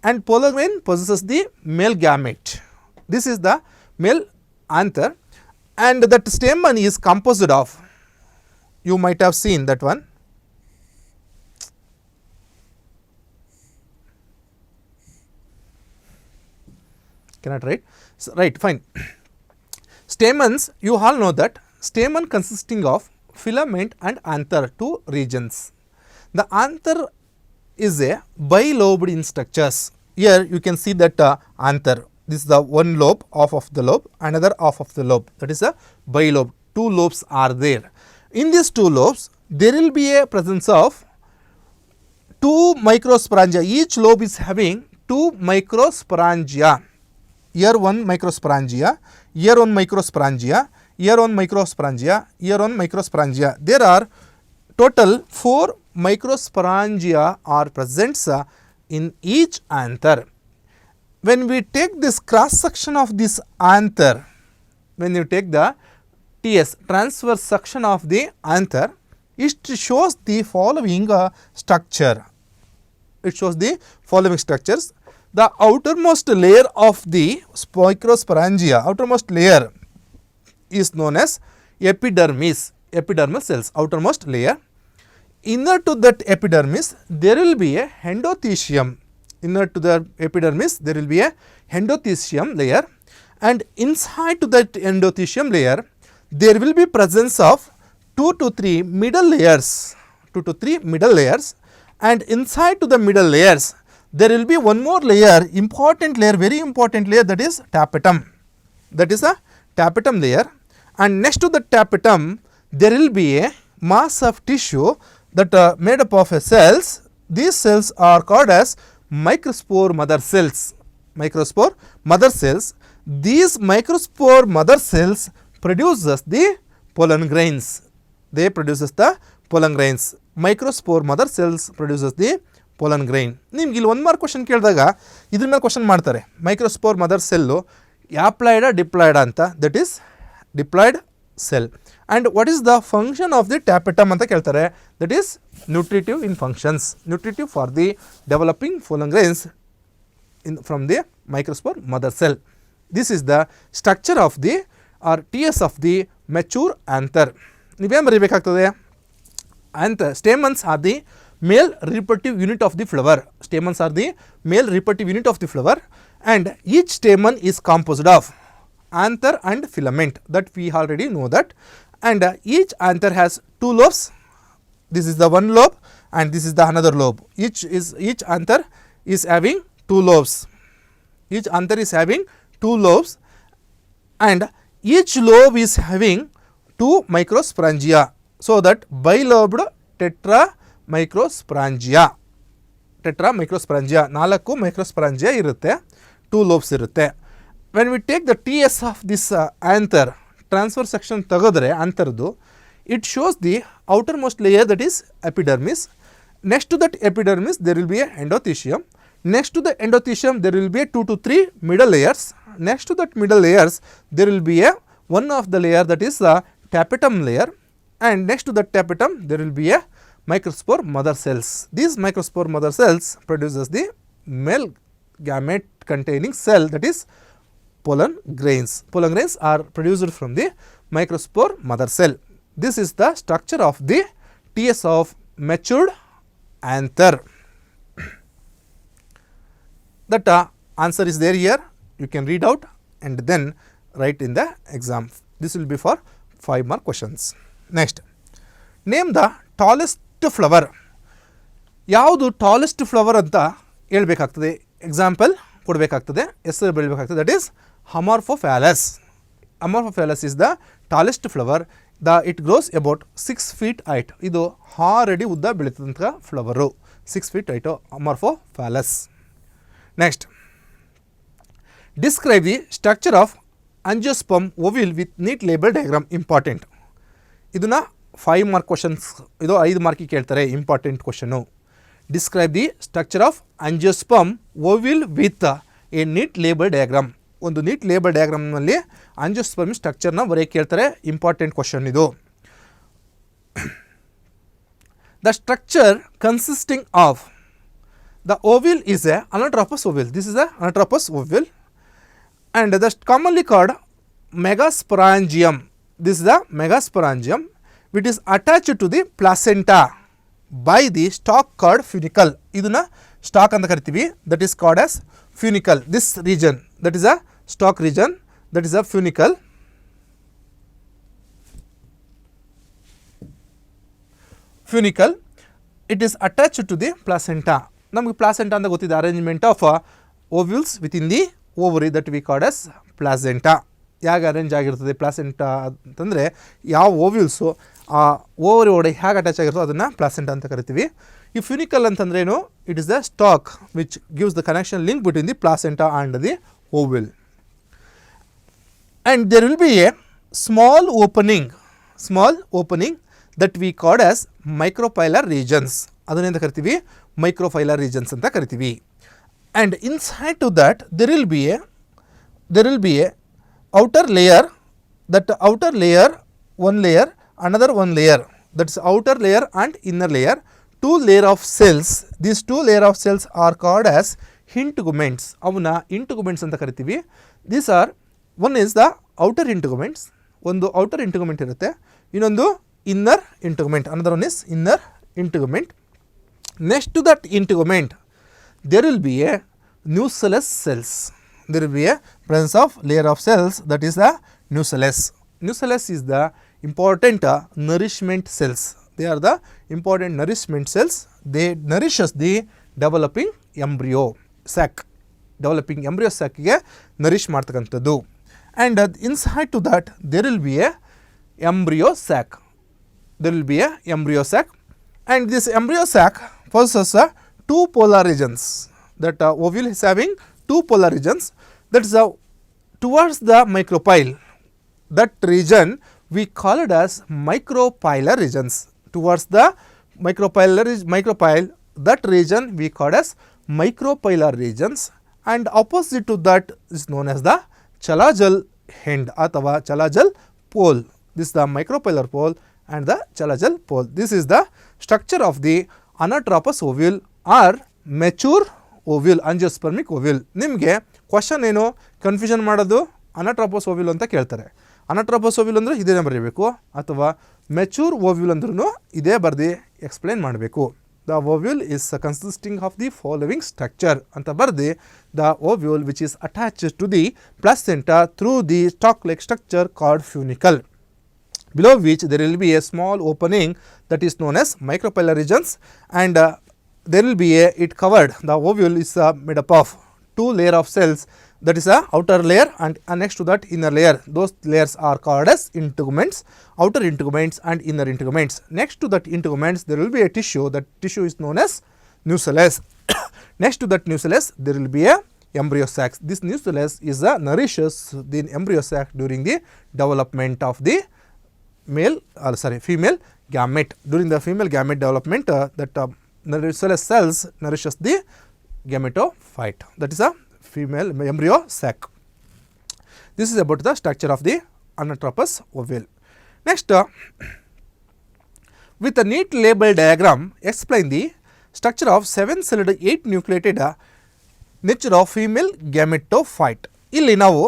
and pollen grain possesses the male gamete. This is the male anther, and that stamen is composed of you might have seen that one. Cannot write. So, right, fine. Stamens, you all know that stamen consisting of filament and anther, two regions. The anther is a bilobed in structures. Here you can see that anther. This is the one lobe, half of the lobe, another half of the lobe. That is a bilobe. Two lobes are there. In these two lobes, there will be a presence of two microsporangia. Each lobe is having two microsporangia. Here one microsporangia, here one microsporangia, here one microsporangia, here one microsporangia. There are total 4 microsporangia are present in each anther. When we take this cross section of this anther, when you take the TS, transverse section of the anther, it shows the following structure. It shows the following structures. The outermost layer of the microsporangia, outermost layer is known as epidermis, epidermal cells, outermost layer. Inner to that epidermis, there will be a endothecium. Inner to the epidermis, there will be a endothecium layer, and inside to that endothecium layer, there will be presence of 2 to 3 middle layers, 2 to 3 middle layers, and inside to the middle layers, there will be one more layer, important layer, very important layer, that is tapetum. That is a tapetum layer, and next to the tapetum, there will be a mass of tissue that made up of cells. These cells are called as microspore mother cells. Microspore mother cells. These microspore mother cells produces the pollen grains. They produces the pollen grains. Microspore mother cells produces the pollen grain. ನಿಮ್ಗೆ ಇಲ್ಲಿ ಒಂದು mark question ಕೇಳಿದಾಗ ಇದ್ರ ಮೇಲೆ question ಮಾಡ್ತಾರೆ. Microspore mother cell ಆಪ್ಲಾಯ್ಡಾ ಡಿಪ್ಲಾಯ್ಡಾ ಅಂತ. That is diploid cell. And what is the function of the tapetum ಅಂತ ಕೇಳ್ತಾರೆ. That is nutritive in functions. Nutritive for the developing pollen grains from the microspore mother cell. This is the structure of the or TS of the mature anther. ನೀವೇನು ಬರೀಬೇಕಾಗ್ತದೆ? Anther, stamens are the male reproductive unit of the flower. Stamens are the male reproductive unit of the flower, and each stamen is composed of anther and filament, that we already know that. And each anther has 2 lobes. This is the one lobe and this is the another lobe. Each anther is having 2 lobes. Each anther is having 2 lobes, and each lobe is having 2 microsporangia. So that bilobed tetromicrosporangia. Tetromicrosporangia, 4 microsporangia irutte, 2 lobes irutte. When we take the TS of this anther, transverse section tagadre antherdu, it shows the outermost layer, that is epidermis. Next to that epidermis, there will be a endothecium. Next to the endothecium, there will be a 2 to 3 middle layers. Next to that middle layers, there will be a one of the layer, that is the tapetum layer. And next to the tapetum, there will be a microspore mother cells. These microspore mother cells produces the male gamete containing cell, that is pollen grains. Pollen grains are produced from the microspore mother cell. This is the structure of the TS of matured anther. That answer is there here. You can read out and then write in the exam. This will be for 5 more questions. Next, name the tallest flower. ಯಾವುದು tallest flower ಅಂತ ಹೇಳ್ಬೇಕಾಗ್ತದೆ, example ಕೊಡಬೇಕಾಗ್ತದೆ, ಹೆಸರು ಬೀಳಬೇಕಾಗ್ತದೆ. That is amorphophallus. Amorphophallus is the tallest flower. It grows about 6 feet height. ಇದು 6 ಅಡಿ ಉದ್ದ ಬೆಳೀತಂಥ flower. 6 feet height amorphophallus. Next, describe the structure of angiosperm ovule with neat label diagram. Important. ಇದನ್ನು 5 ಮಾರ್ಕ್ ಕ್ವಶನ್ಸ್, ಇದು 5 ಮಾರ್ಕಿಗೆ ಕೇಳ್ತಾರೆ. Important question. Describe the structure of angiosperm ovule with a neat label diagram. ಒಂದು neat label ಡಯಾಗ್ರಾಮ್ನಲ್ಲಿ angiosperm ಸ್ಟ್ರಕ್ಚರ್ನ ಬರೆಯಕ್ಕೆ ಕೇಳ್ತಾರೆ. Important question ಇದು. The structure consisting of the ovule is a anatropous ovule. This is a anatropous ovule, and the commonly called megasporangium. This is the megasporangium. which is attached to the placenta by the stalk called funicle. ಇದನ್ನ stalk ಅಂತ ಕರಿತೀವಿ, that is called as funicle. This region, that is a stalk region, that is a funicle. Funicle, it is attached to the placenta. ನಮಗೆ placenta ಅಂತ ಗೊತ್ತಿದೆ, arrangement of ovules within the ovary that we call as placenta. ಹೇಗೆ arrange ಆಗಿರ್ತದೆ placenta ಅಂತಂದರೆ ಯಾವ ಓವ್ಯೂಲ್ಸು ಆ ovary ಒಳಗಡೆ ಹೇಗೆ ಅಟ್ಯಾಚ್ ಆಗಿರ್ತೋ ಅದನ್ನು ಪ್ಲಾಸೆಂಟಾ ಅಂತ ಕರಿತೀವಿ. ಈ ಫ್ಯೂನಿಕಲ್ ಅಂತಂದ್ರೆ ಏನು? It is the stalk which gives the connection link between the placenta and the ovule. And there will be a small opening that we called as micropylar regions. ಅದನ್ನೆಂತ ಕರಿತೀವಿ? Micropylar regions ಅಂತ ಕರಿತೀವಿ. And inside to that there will be a outer layer, that outer layer, one layer, another one layer, that's outer layer and inner layer, two layer of cells. These two layer of cells are called as integuments. avuna integuments anta karitivi. These are, one is the outer integuments, ಒಂದು outer integument irutte, ಇನ್ನೊಂದು inner integument, another one is inner integument. Next to that integument there will be a nucellus cells. There will be a presence of layer of cells, that is the nucellus. Nucellus is the important nourishment cells. They are the important nourishment cells. They nourishes the developing embryo sac. Developing embryo sac ಗೆ nourish ಮಾಡ್ತಕ್ಕಂಥದ್ದು. And inside to that there will be a embryo sac. There will be a embryo sac, and this embryo sac possesses two polar regions. That ovule is having two polar regions, that is towards the micropyle. That region we call it as micropylar regions. Towards the micropyle, that region we call as micropylar regions, and opposite to that is known as the chalajal end ಅಥವಾ chalajal pole. This is the micropylar pole and the chalajal pole. This is the structure of the anatropous ovule or mature ovule, angiospermic ovule. ನಿಮಗೆ question ಏನು confusion ಮಾಡೋದು? Anatropous ovule ಅಂತ ಕೇಳ್ತಾರೆ. ಅನಾಟ್ರೋಪಸ್ ovule ಅಂದರೆ ಇದೇ ಬರಬೇಕು, ಅಥವಾ ಮೆಚೂರ್ ಓವ್ಯೂಲ್ ಅಂದ್ರೂ ಇದೇ ಬರ್ದು ಎಕ್ಸ್ಪ್ಲೈನ್ ಮಾಡಬೇಕು. The ovule is consisting of the following structure ಅಂತ ಬರ್ದು, the ovule which is attached to the placenta through the stalk like structure called funicle, below which there will be a small opening that is known as micropylar regions, and there will be a, it covered, the ovule is made up of two layer of cells, that is a outer layer and next to that inner layer. Those layers are called as integuments, outer integuments and inner integuments. Next to that integuments there will be a tissue, that tissue is known as nucellus. Next to that nucellus there will be a embryo sac. This nucellus is nourishes the embryo sac during the development of the female gamete. During the female gamete development, that nucellus cells nourishes the gametophyte, that is a female embryo sac. This is about the structure of the anatropous ovule. Next, with a neat label diagram explain the structure of 7-celled 8-nucleated nature of female gametophyte. ಇಲ್ಲಿ ನಾವು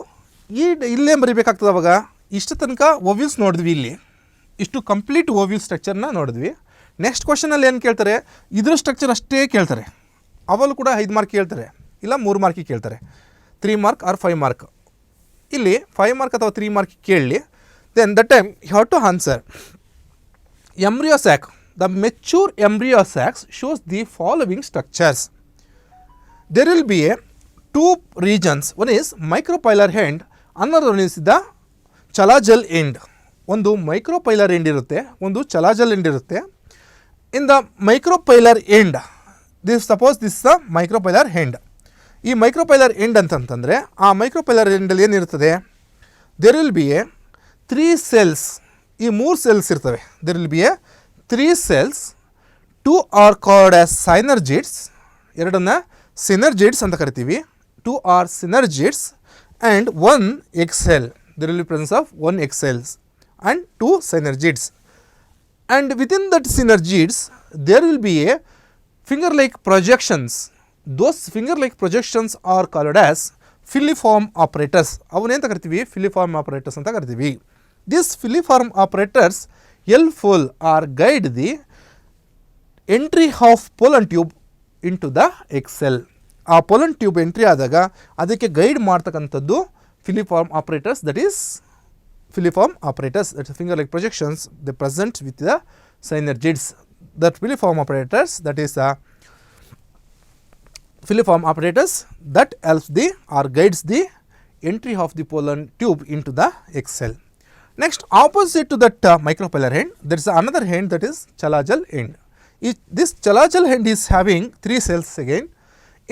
ಇಲ್ಲೇ ಬರೀಬೇಕಾಗ್ತದೆ. ಅವಾಗ ಇಷ್ಟು ತನಕ ovules ನೋಡಿದ್ವಿ, ಇಲ್ಲಿ ಇಷ್ಟು complete ovule ಸ್ಟ್ರಕ್ಚರ್ನ ನೋಡಿದ್ವಿ. ನೆಕ್ಸ್ಟ್ ಕ್ವಶನಲ್ಲಿ ಏನು ಕೇಳ್ತಾರೆ? ಇದ್ರ ಸ್ಟ್ರಕ್ಚರ್ ಅಷ್ಟೇ ಕೇಳ್ತಾರೆ. ಅವಳು ಕೂಡ 5 ಮಾರ್ಕ್ ಕೇಳ್ತಾರೆ, ಇಲ್ಲ 3 ಮಾರ್ಕಿಗೆ ಕೇಳ್ತಾರೆ, 3 ಮಾರ್ಕ್ ಆರ್ 5 ಮಾರ್ಕ್. ಇಲ್ಲಿ 5 ಮಾರ್ಕ್ ಅಥವಾ 3 ಮಾರ್ಕ್ ಕೇಳಲಿ, then that time you have to answer. Embryo sac, the mature embryo sacs shows the following structures. There will be a 2 regions, one is micropylar end, ಅನ್ನೋದು one is the chalazal end. ಒಂದು micropylar end ಇರುತ್ತೆ, ಒಂದು chalazal end ಇರುತ್ತೆ. In the micropylar end, suppose this the micropylar end. ಈ micropylar end ಅಂತಂತಂದರೆ ಆ micropylar ಎಂಡಲ್ಲಿ ಏನಿರ್ತದೆ? There will be a 3 cells. ಈ 3 cells ಇರ್ತವೆ. There will be a 3 cells. 2 are called as synergids. ಎರಡನ್ನು ಸಿನರ್ಜಿಡ್ಸ್ ಅಂತ ಕರಿತೀವಿ. 2 are synergids and 1 egg cell. There will be presence of 1 egg cells and 2 synergids. And within that synergids there will be a finger like projections. Those finger like projections are called as filiform apparatus. ಅವನ್ನ ಅಂತ ಕರಿತೀವಿ? ಫಿಲಿಫಾರ್ಮ್ apparatus ಅಂತ ಕರಿತೀವಿ. These filiform apparatus helpful or guide the entry of pollen tube into the egg cell. ಆ pollen tube entry ಆದಾಗ ಅದಕ್ಕೆ guide ಮಾಡ್ತಕ್ಕಂಥದ್ದು filiform apparatus, that is filiform apparatus, that finger like projections they present with the synergids. That filiform operators, that is filiform operators that helps the or guides the entry of the pollen tube into the egg cell. Next, opposite to that micropylar end, there is another end, that is chalazal end. This chalazal end is having 3 cells again.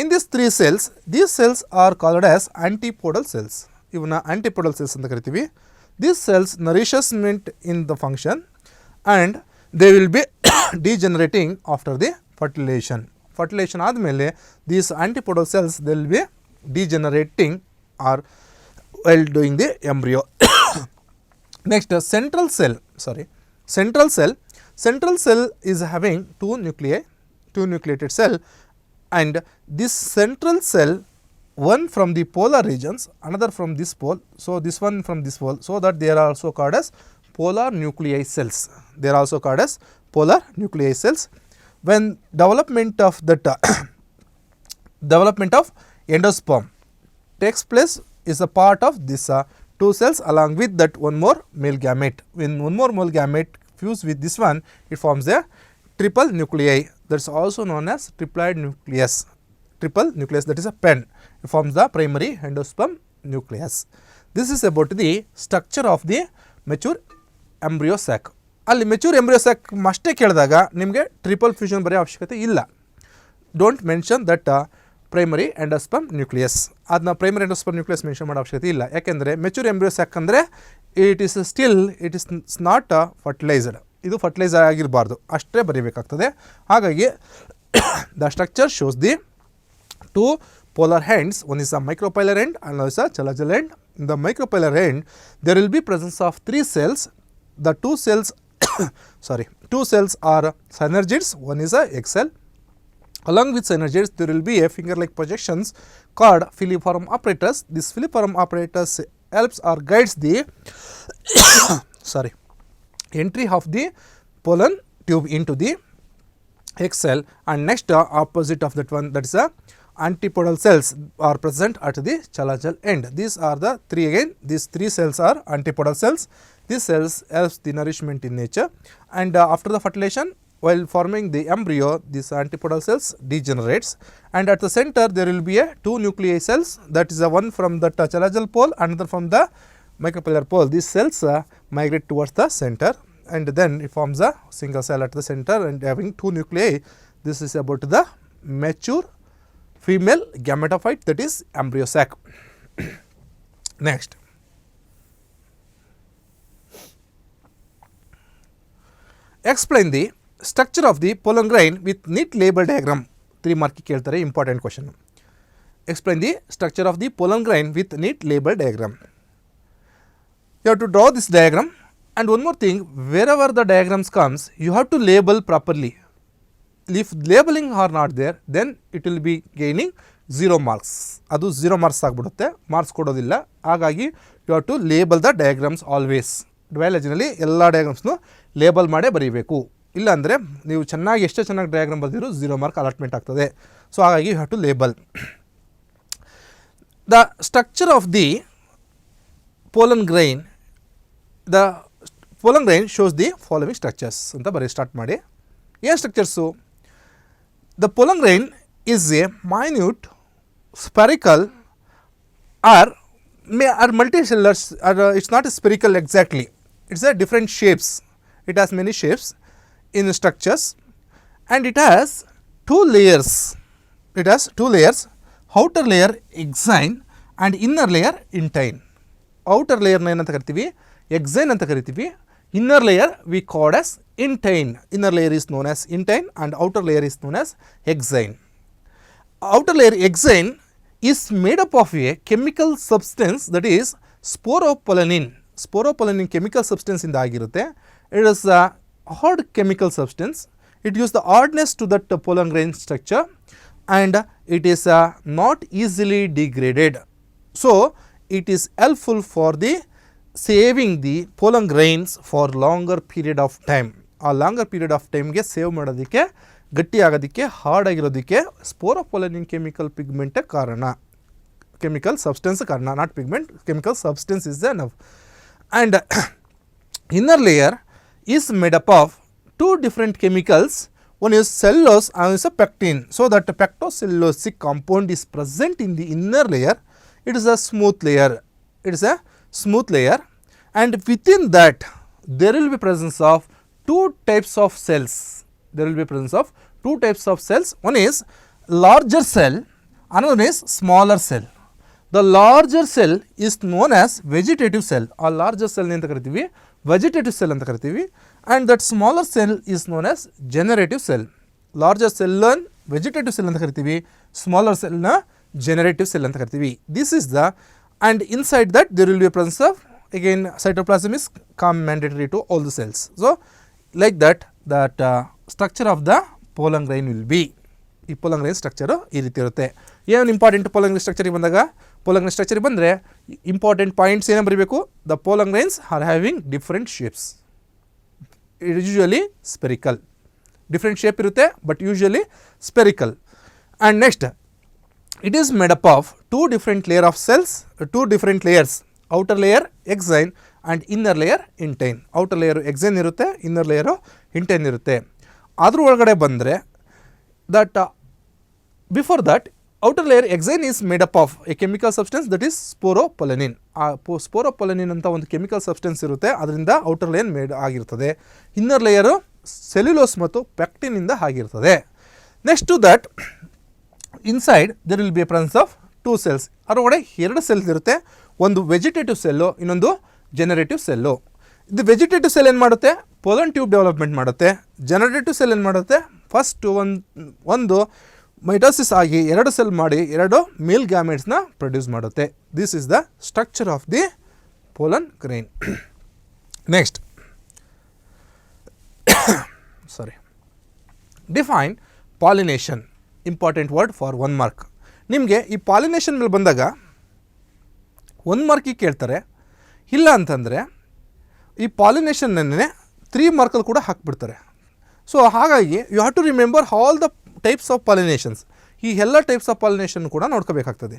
In these 3 cells, these cells are called as antipodal cells. Even antipodal cells anta karitivi. These cells nourishment in the function and they will be degenerating after the fertilization. Fertilization ಆದಮೇಲೆ these antipodal cells, they will be degenerating or while doing the embryo. Next, central cell. Central cell is having 2 nuclei, 2 nucleated cell, and this central cell, one from the polar regions, another from this pole, so this one from this pole, so that they are also called as polar nuclei cells. They are also called as polar nuclei cells. When development of that development of endosperm takes place is a part of this 2 cells along with that one more male gamete. When one more male gamete fuse with this one, it forms a triple nuclei, that is also known as triploid nucleus. Triple nucleus, that is a pen. It forms the primary endosperm nucleus. This is about the structure of the mature embryo sac. ಅಲ್ಲಿ mature embryo sack ಅಷ್ಟೇ ಕೇಳಿದಾಗ ನಿಮಗೆ triple fusion ಬರೆಯೋ ಅವಶ್ಯಕತೆ ಇಲ್ಲ. Don't mention that primary endosperm nucleus, ಅದನ್ನ primary endosperm nucleus mention ಮಾಡೋ ಅವಶ್ಯಕತೆ ಇಲ್ಲ. ಯಾಕೆಂದರೆ ಮೆಚೂರ್ ಎಂಬ್ರಿಯೋ ಸ್ಯಾಕ್ ಅಂದರೆ ಇಟ್ ಇಸ್ ನಾಟ್ ಫರ್ಟಿಲೈಸ್ಡ್, ಇದು ಫರ್ಟಿಲೈಸರ್ ಆಗಿರಬಾರ್ದು, ಅಷ್ಟೇ ಬರೀಬೇಕಾಗ್ತದೆ. ಹಾಗಾಗಿ the structure shows the 2 polar ends, one is a micropylar end and another is a chalazal end. In the micropylar end, there will be presence of 3 cells. The 2 cells two cells are synergids, one is a egg cell. Along with synergids, there will be a finger like projections called filiform operators. This filiform operators helps or guides the entry of the pollen tube into the egg cell. And next, opposite of that one, that is a antipodal cells are present at the chalazal end. These are the 3 again. These 3 cells are antipodal cells. These cells helps the nourishment in nature, and after the fertilization, while forming the embryo, these antipodal cells degenerates, and at the center there will be a 2 nuclei cells, that is one from the chalazal pole, another from the micropylar pole. These cells migrate towards the center, and then it forms a single cell at the center and having 2 nuclei. This is about the mature female gametophyte, that is embryo sac. Next, explain the structure of the pollen grain with neat label diagram. 3 mark ಕೇಳ್ತಾರೆ, important question. Explain the structure of the pollen grain with neat label diagram. You have to draw this diagram, and one more thing, wherever the diagrams comes, you have to label properly. If labeling are not there, then it will be gaining 0 marks. ಅದು 0 marks ಆಗಿಬಿಡುತ್ತೆ, marks ಕೊಡೋದಿಲ್ಲ. ಹಾಗಾಗಿ you have to label the diagrams always. ಬಯಾಲಜಿನಲ್ಲಿ ಎಲ್ಲ ಡಯಾಗ್ರಾಮ್ಸ್ನು label ಮಾಡೇ ಬರೀಬೇಕು, ಇಲ್ಲಾಂದರೆ ನೀವು ಎಷ್ಟೇ ಚೆನ್ನಾಗಿ ಡಯಾಗ್ರಾಮ್ ಬರೆದಿರೋ 0 ಮಾರ್ಕ್ ಅಲಾಟ್ಮೆಂಟ್ ಆಗ್ತದೆ. ಸೊ ಹಾಗಾಗಿ you have to label the structure of the pollen grain. The pollen grain shows the following structures ಅಂತ ಬರೀ ಸ್ಟಾರ್ಟ್ ಮಾಡಿ. ಏನು structures? The pollen grain is a minute spherical or multicellars, it's not a spherical exactly, it's a different shapes. It has many shapes in structures, and it has 2 layers. It has 2 layers, outer layer exine and inner layer intine. Outer layer na ಏನಂತ ಕರಿತೀವಿ? exine ಅಂತ ಕರಿತೀವಿ. Inner layer we call as intine. Inner layer is known as intine and outer layer is known as exine. Outer layer exine is made up of a chemical substance, that is sporopollenin. Sporopollenin chemical substance ಇಂದ ಆಗಿರುತ್ತೆ. It is a hard chemical substance. It gives the hardness to that pollen grain structure, and it is not easily degraded. So it is helpful for the saving the pollen grains for longer period of time. ಆ longer period of ಟೈಮ್ಗೆ save ಮಾಡೋದಕ್ಕೆ, ಗಟ್ಟಿ ಆಗೋದಕ್ಕೆ, hard ಆಗಿರೋದಕ್ಕೆ sporopollenin chemical ಪಿಗ್ಮೆಂಟೇ ಕಾರಣ. Chemical substance ಕಾರಣ, not pigment. Chemical substance is the now. And inner layer is made up of two different chemicals. One is cellulose and one is a pectin. So that pectocellulosic compound is present in the inner layer. It is a smooth layer. It is a smooth layer, and within that there will be presence of two types of cells. There will be presence of two types of cells. One is larger cell, another is smaller cell. The larger cell is known as vegetative cell. A larger cell anta karitivi vegetative cell anta karitivi, and that smaller cell is known as generative cell. Larger cell na vegetative cell anta karitivi, smaller cell na generative cell anta karitivi. This is the, and inside that there will be a presence of, again, cytoplasm is mandatory to all the cells. So like that structure of the pollen grain will be. ಈ pollen grain structure ಈ ರೀತಿ ಇರುತ್ತೆ. ಏನು important pollen grain ಸ್ಟ್ರಕ್ಚರಿಗೆ ಬಂದಾಗ, pollen grain ಸ್ಟ್ರಕ್ಚರಿಗೆ ಬಂದರೆ important points ಏನೇ ಬರೀಬೇಕು? The pollen grains are having different shapes. Usually spherical. Different shape ಇರುತ್ತೆ, but usually spherical. And next, it is made up of two different layer of cells, two different layers. Outer layer exine and inner layer intine. Outer layer exine ಇರುತ್ತೆ, inner layer intine ಇರುತ್ತೆ. ಅದ್ರ ಒಳಗಡೆ ಬಂದರೆ that before that outer layer exine is made up of a chemical substance that is sporopollenin. Sporopollenin anta ಒಂದು chemical substance ಇರುತ್ತೆ, ಅದರಿಂದ outer layer made ಆಗಿರ್ತದೆ. Inner layer cellulose ಮತ್ತು ಪೆಕ್ಟಿನ್ ಇಂದ ಆಗಿರ್ತದೆ. Next to that, inside there will be a presence of two cells. ಅದರೊಳಗಡೆ ಎರಡು cells ಇರುತ್ತೆ, ಒಂದು ವೆಜಿಟೇಟಿವ್ ಸೆಲ್ಲು, ಇನ್ನೊಂದು ಜನರೇಟಿವ್ ಸೆಲ್ಲು. ಇದು ವೆಜಿಟೇಟಿವ್ ಸೆಲ್ ಏನು ಮಾಡುತ್ತೆ? ಪೋಲನ್ ಟ್ಯೂಬ್ ಡೆವಲಪ್ಮೆಂಟ್ ಮಾಡುತ್ತೆ. ಜನರೇಟಿವ್ ಸೆಲ್ ಏನು ಮಾಡುತ್ತೆ? ಫಸ್ಟ್ ಒಂದು ಮೈಟೋಸಿಸ್ ಆಗಿ ಎರಡು ಸೆಲ್ ಮಾಡಿ ಎರಡು ಮೇಲ್ ಗ್ಯಾಮೆಟ್ಸ್ನ ಪ್ರೊಡ್ಯೂಸ್ ಮಾಡುತ್ತೆ. This is the structure of the pollen grain. Next, define pollination. Important word for 1 mark. ನಿಮಗೆ ಈ ಪಾಲಿನೇಷನ್ ಮೇಲೆ ಬಂದಾಗ 1 ಮಾರ್ಕಿಗೆ ಕೇಳ್ತಾರೆ. ಇಲ್ಲ ಅಂತಂದರೆ ಈ ಪಾಲಿನೇಷನ್ನೇ 3 ಮಾರ್ಕಲ್ಲಿ ಕೂಡ ಹಾಕ್ಬಿಡ್ತಾರೆ. ಸೊ ಹಾಗಾಗಿ you have to remember all the types of pollinations. ಈ ಎಲ್ಲ ಟೈಪ್ಸ್ ಆಫ್ ಪಾಲಿನೇಷನ್ ಕೂಡ ನೋಡ್ಕೋಬೇಕಾಗ್ತದೆ.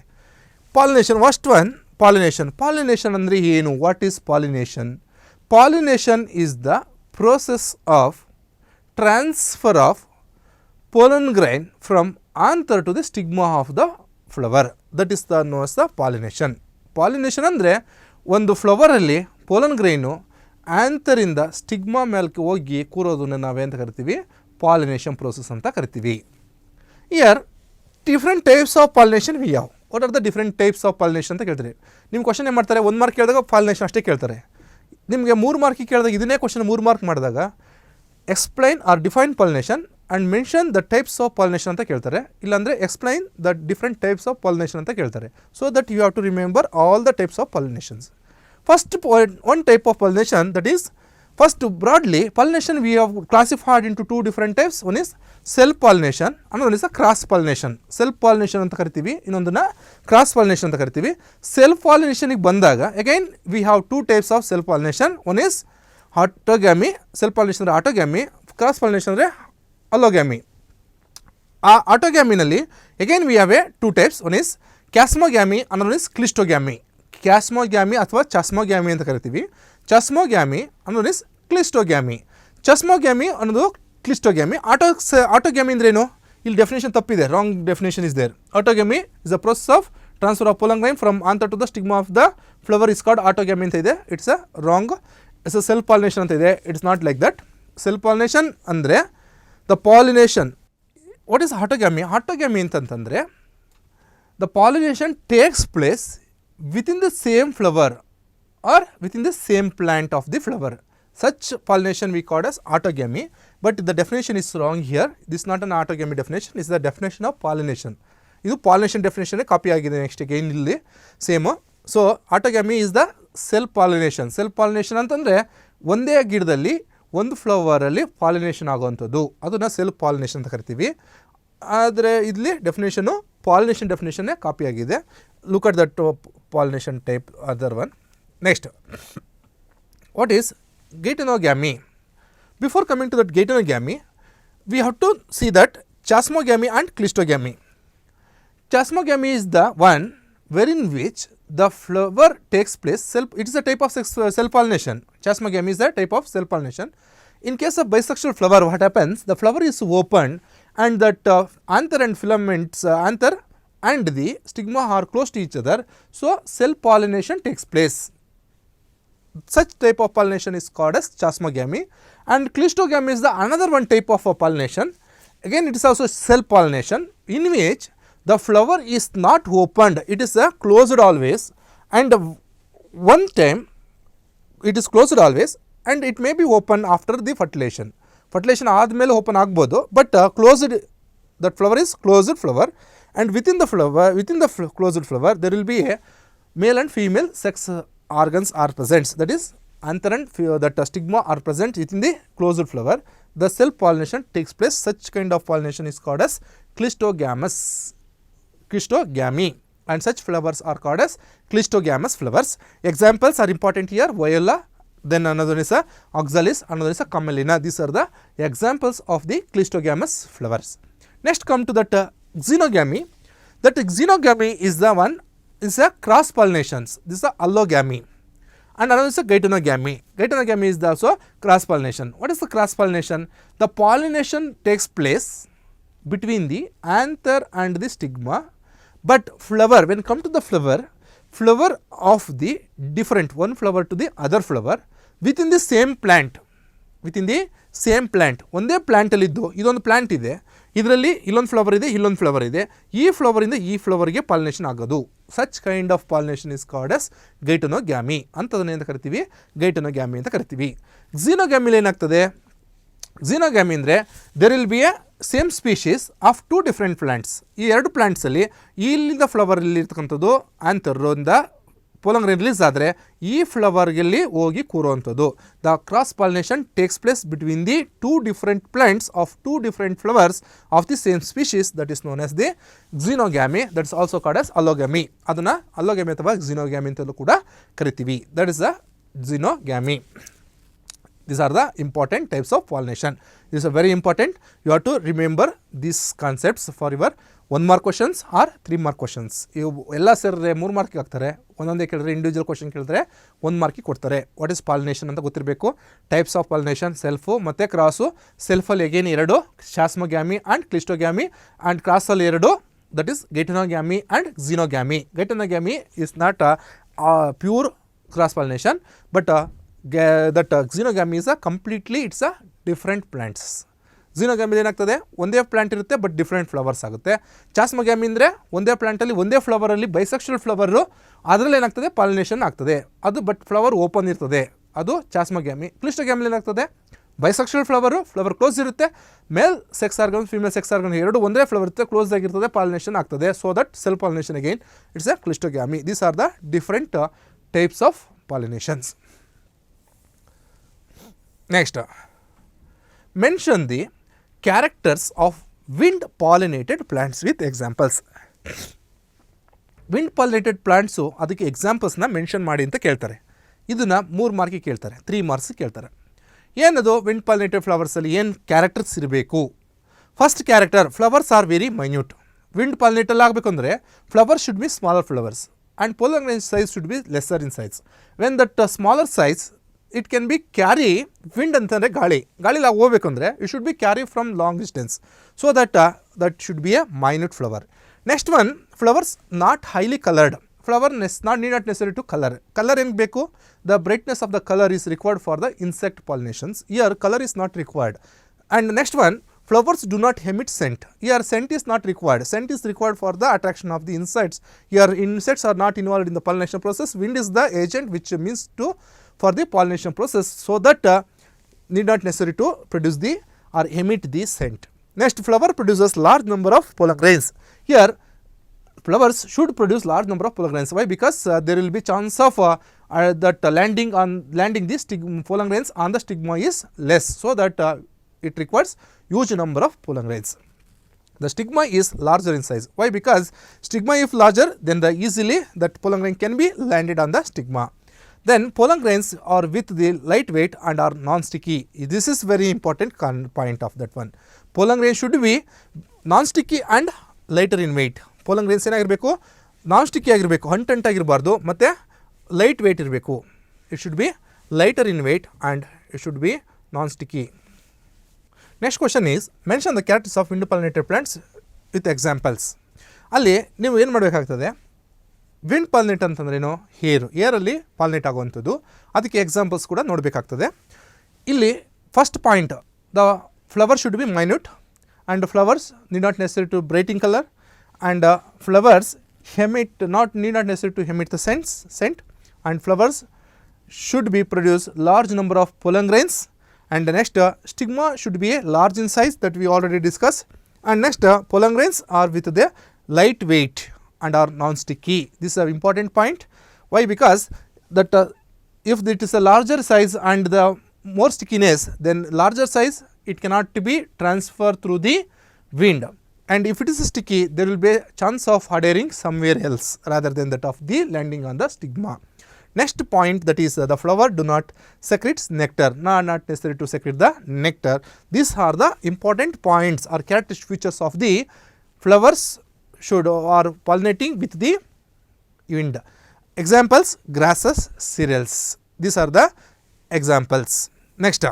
Pollination, first one pollination. Pollination ಅಂದರೆ ಏನು? What is pollination? Pollination is the process of transfer of pollen grain from anther to the stigma of the flower. That is the known as the pollination. Pollination ಅಂದರೆ ಒಂದು ಫ್ಲವರಲ್ಲಿ pollen ಗ್ರೈನು ಆಂಥರಿಂದ stigma ಮೇಲ್ಕೆ ಹೋಗಿ ಕೂರೋದನ್ನು ನಾವೇಂತ ಕರಿತೀವಿ? Pollination process ಅಂತ ಕರಿತೀವಿ. Here different types of pollination we ಯಾವ. What are the different types of pollination ಅಂತ ಕೇಳ್ತಾರೆ. ನಿಮ್ಮ ಕ್ವಶನ್ ಏನು ಮಾಡ್ತಾರೆ? 1 ಮಾರ್ಕ್ ಕೇಳಿದಾಗ ಪಾಲಿನೇಷನ್ ಅಷ್ಟೇ ಕೇಳ್ತಾರೆ. ನಿಮಗೆ 3 ಮಾರ್ಕಿಗೆ ಕೇಳಿದಾಗ ಇದನ್ನೇ ಕ್ವಶನ್ 3 ಮಾರ್ಕ್ ಮಾಡಿದಾಗ explain or define pollination and mention the types of pollination ಅಂತ ಕೇಳ್ತಾರೆ. ಇಲ್ಲಾಂದರೆ explain the different types of pollination ಅಂತ ಕೇಳ್ತಾರೆ. So that you have to remember all the types of pollinations. First one type of pollination, that is, first broadly pollination we have classified into 2 different types. One is self pollination, another is a cross pollination. Self pollination anta karitivi, innonduna cross pollination anta karitivi. Self pollination ಗೆ ಬಂದಾಗ again we have 2 types of self pollination. One is autogamy. Self pollination ಅಂದರೆ autogamy, cross pollination ಅಂದರೆ allogamy. ಆ autogamy-ನಲ್ಲಿ again we have 2 types. One is chasmogamy, another one is clistogamy. ಕ್ಯಾಸ್ಮೋಗ್ಯಾಮಿ ಅಥವಾ ಚಸ್ಮೋಗ್ಯಾಮಿ ಅಂತ ಕರಿತೀವಿ. ಚಸ್ಮೋಗ್ಯಾಮಿ ಅನ್ನೋದು is ಕ್ಲಿಸ್ಟೋಗ್ಯಾಮಿ. ಚಸ್ಮೋಗ್ಯಾಮಿ ಅನ್ನೋದು ಕ್ಲಿಸ್ಟೋಗ್ಯಾಮಿ. ಆಟೋಗ್ಯಾಮಿ ಅಂದ್ರೇನು? ಇಲ್ಲಿ ಡೆಫಿನೇಷನ್ ತಪ್ಪಿದೆ, wrong definition is there. Autogamy is a process of transfer of pollen grain from anther to the stigma of the flower is called autogamy ಅಂತ ಇದೆ. It's a wrong. It's a self pollination ಅಂತ ಇದೆ. It's not like that. Self pollination ಅಂದರೆ the pollination. What is autogamy? Autogamy ಅಂತಂತಂದರೆ the pollination takes place within the same flower or within the same plant of the flower. Such pollination we call as autogamy, but the definition is wrong here. This is not an autogamy definition, it is the definition of pollination. Idu pollination definition copy agide next again illi same. So autogamy is the self pollination. Self pollination ಅಂತಂದರೆ ಒಂದೇ ಗಿಡದಲ್ಲಿ ಒಂದು ಫ್ಲವರಲ್ಲಿ pollination ಆಗುವಂಥದ್ದು, ಅದನ್ನು self pollination ಅಂತ ಕರಿತೀವಿ. ಆದರೆ ಇಲ್ಲಿ ಡೆಫಿನೇಷನು ಪಾಲಿನೇಷನ್ ಡೆಫಿನೇಷನ್ನೇ ಕಾಪಿ ಆಗಿದೆ. Look at that pollination type other one. Next, what is gatonogamy. Before coming to that gatonogamy, we have to see that chasmogamy and cleistogamy. Chasmogamy is the one wherein which the flower takes place, it is a type of self-pollination. Chasmogamy is a type of self-pollination. In case of bisexual flower, what happens? The flower is open and that anther and filaments, anther and the stigma are close to each other. So, self-pollination takes place. Such type of pollination is called as chasmogamy, and cleistogamy is the another one type of pollination. Again, it is also self-pollination, in which the flower is not opened, it is closed always, and one time it is closed always, and it may be open after the fertilization. Fertilization ಆದಮೇಲೆ open ಆಗಬಹುದು, but closed, that flower is closed flower, and within the flower, closed flower, there will be a male and female sex organs are present. That is, anther and that stigma are present within the closed flower. The self pollination takes place. Such kind of pollination is called as cleistogamous, cleistogamy, and such flowers are called as cleistogamous flowers. Examples are important here: viola, then another is a oxalis, another is a camelina. These are the examples of the cleistogamous flowers. Next, come to that xenogamy. That xenogamy is the one, is a cross pollinations. This is a allogamy, and another is a gatonogamy. Gatonogamy is also cross pollination. What is the cross pollination? The pollination takes place between the anther and the stigma, but flower, when come to the flower of the different one flower to the other flower within the same plant, ಒಂದೇ plant ಅಲ್ಲಿ ಇದ್ದು, ಇದೊಂದು plant ಇದೆ, ಇದರಲ್ಲಿ ಇಲ್ಲೊಂದು flower ಇದೆ, ಇಲ್ಲೊಂದು flower ಇದೆ, ಈ ಫ್ಲವರ್ ಇಂದ ಈ ಫ್ಲವರ್ಗೆ ಪಾಲಿನೇಷನ್ ಆಗೋದು. Such kind of pollination is called as geitonogamy ಅಂತದನ್ನ ಏನು ಕರಿತೀವಿ? ಗೈಟೊನೋಗ್ಯಾಮಿ ಅಂತ ಕರಿತೀವಿ. ಝೀನೋಗ್ಯಾಮಿಲಿ ಏನಾಗ್ತದೆ? ಝೀನೋಗ್ಯಾಮಿ ಅಂದರೆ there will be a same species of two different plants. ಈ ಎರಡು ಪ್ಲಾಂಟ್ಸಲ್ಲಿ ಇಲ್ಲಿಂದ ಫ್ಲವರ್ ಇಲ್ಲಿ ಇರ್ತಕ್ಕಂಥದ್ದು ಆಂಥರಿಂದ ಪೋಲಂಗ್ರೇನ್ ರಿಲೀಸ್ ಆದರೆ ಈ ಫ್ಲವರ್ಗೆಲ್ಲಿ ಹೋಗಿ ಕೂರುವಂಥದ್ದು. The cross pollination takes place between the two different plants of two different flowers of the same species, that is known as the xenogamy. That is also called as allogamy. ಅದನ್ನು allogamy ಅಥವಾ xenogamy ಅಂತಲೂ ಕೂಡ ಕರಿತೀವಿ. That is a xenogamy. These are the important types of pollination. This is very important. You have to remember these concepts for your 1 mark questions or 3 mark questions. ಇವು ಎಲ್ಲ ಸೇರಿದ್ರೆ 3 ಮಾರ್ಕಿಗೆ ಹಾಕ್ತಾರೆ. ಒಂದೊಂದೇ ಕೇಳಿದ್ರೆ ಇಂಡಿವಿಜುವಲ್ ಕ್ವಶನ್ ಕೇಳಿದ್ರೆ 1 ಮಾರ್ಕಿಗೆ ಕೊಡ್ತಾರೆ. ವಾಟ್ ಇಸ್ ಪಾಲಿನೇಷನ್ ಅಂತ ಗೊತ್ತಿರಬೇಕು. ಟೈಪ್ಸ್ ಆಫ್ ಪಾಲಿನೇಷನ್, ಸೆಲ್ಫು ಮತ್ತು ಕ್ರಾಸು. ಸೆಲ್ಫಲ್ಲಿ again 2, chasmogamy and cleistogamy, and ಕ್ರಾಸಲ್ಲಿ 2, that is geitonogamy and xenogamy. Geitonogamy is not pure cross pollination, but that xenogamy is a completely, it's a different plants. Xenogamy ಏನಾಗ್ತದೆ? ಒಂದೇ plant ಇರುತ್ತೆ but different flowers ಆಗುತ್ತೆ. ಚಾಸ್ಮೋಗ್ಯಾಮಿ ಅಂದರೆ ಒಂದೇ ಪ್ಲಾಂಟಲ್ಲಿ ಒಂದೇ ಫ್ಲವರಲ್ಲಿ bisexual flower, ಅದರಲ್ಲಿ ಏನಾಗ್ತದೆ? ಪಾಲಿನೇಷನ್ ಆಗ್ತದೆ. ಅದು ಬಟ್ ಫ್ಲವರ್ ಓಪನ್ ಇರ್ತದೆ, ಅದು ಚಾಸ್ಮೋಗ್ಯಾಮಿ. ಕ್ಲಿಸ್ಟೋಗ್ಯಾಮಿಲಿ ಏನಾಗ್ತದೆ? ಬೈಸೆಕ್ಷುವಲ್ ಫ್ಲವರ್ ಕ್ಲೋಸ್ ಇರುತ್ತೆ, male sex organ female sex organ ಎರಡು ಒಂದೇ ಫ್ಲವರ್ ಇರುತ್ತೆ, ಕ್ಲೋಸ್ ಆಗಿರ್ತದೆ, ಪಾಲಿನೇಷನ್ ಆಗ್ತದೆ. So that self pollination again it's a cleistogamy. These are the different types of pollinations. Next, mention the characters of wind pollinated plants with examples. Wind pollinated plants ಅದಕ್ಕೆ ಎಕ್ಸಾಂಪಲ್ಸ್ನ mention ಮಾಡಿ ಅಂತ ಕೇಳ್ತಾರೆ. ಇದನ್ನು 3 ಮಾರ್ಕಿಗೆ ಕೇಳ್ತಾರೆ, 3 marks ಕೇಳ್ತಾರೆ. ಏನದು wind pollinated ಫ್ಲವರ್ಸಲ್ಲಿ ಏನು characters ಇರಬೇಕು? First character, flowers are very minute. Wind ಪಾಲಿನೇಟಲ್ಲಿ ಆಗಬೇಕು ಅಂದರೆ flower should be smaller flowers and pollen range size should be lesser in size. When that smaller size it can be carry wind ಅಂತಂದರೆ ಗಾಳಿಲಿ ಹೋಗ್ಬೇಕು ಅಂದರೆ it should be carry from long distance. So that should be a minute flower. Next one, flowers not highly coloured. Flower need not necessary to colour ಏನು ಬೇಕು? The brightness of the colour is required for the insect pollinations. Here colour is not required. And next one, flowers do not emit scent. Here scent is not required. Scent is required for the attraction of the insects. Here insects are not involved in the pollination process. Wind is the agent which means to for the pollination process, so that need not necessary to produce the or emit the scent. Next, flower produces large number of pollen grains. Here flowers should produce large number of pollen grains. Why? Because there will be chance of that landing the pollen grains on the stigma is less, so that it requires huge number of pollen grains. The stigma is larger in size. Why? Because stigma if larger, then the easily that pollen grain can be landed on the stigma. Then pollen grains are with the lightweight and are non-sticky. This is very important point of that one. Pollen grains should be non-sticky and lighter in weight. Pollen grains ಏನಾಗಿರಬೇಕು non-sticky ಆಗಿರಬೇಕು, ಅಂಟಂಟಾಗಿರಬಾರ್ದು, ಮತ್ತು light weight ಇರಬೇಕು. It should be lighter in weight and it should be non-sticky. Next question is, mention the characteristics of wind pollinated plants with examples. ಅಲ್ಲಿ ನೀವು ಏನು ಮಾಡಬೇಕಾಗ್ತದೆ, wind pollinate ಅಂತಂದ್ರೇನು, ಏರಲ್ಲಿ pollinate ಆಗುವಂಥದ್ದು, ಅದಕ್ಕೆ ಎಕ್ಸಾಂಪಲ್ಸ್ ಕೂಡ ನೋಡಬೇಕಾಗ್ತದೆ. ಇಲ್ಲಿ first point, the flower should be minute and flowers need not necessary to bright in colour and flowers need not necessary to emit the scent and flowers should be produce large number of pollen grains, and the next stigma should be a large in size, that we already discussed, and next pollen grains are with the light weight and are non-sticky. This is an important point. Why? Because that if it is a larger size and the more stickiness, then larger size it cannot be transferred through the wind, and if it is sticky there will be a chance of adhering somewhere else rather than that of the landing on the stigma. Next point, that is the flower do not secrete nectar, not necessary to secrete the nectar. These are the important points or characteristic features of the flowers should are pollinating with the wind. Examples, grasses, cereals. These are the examples. Next,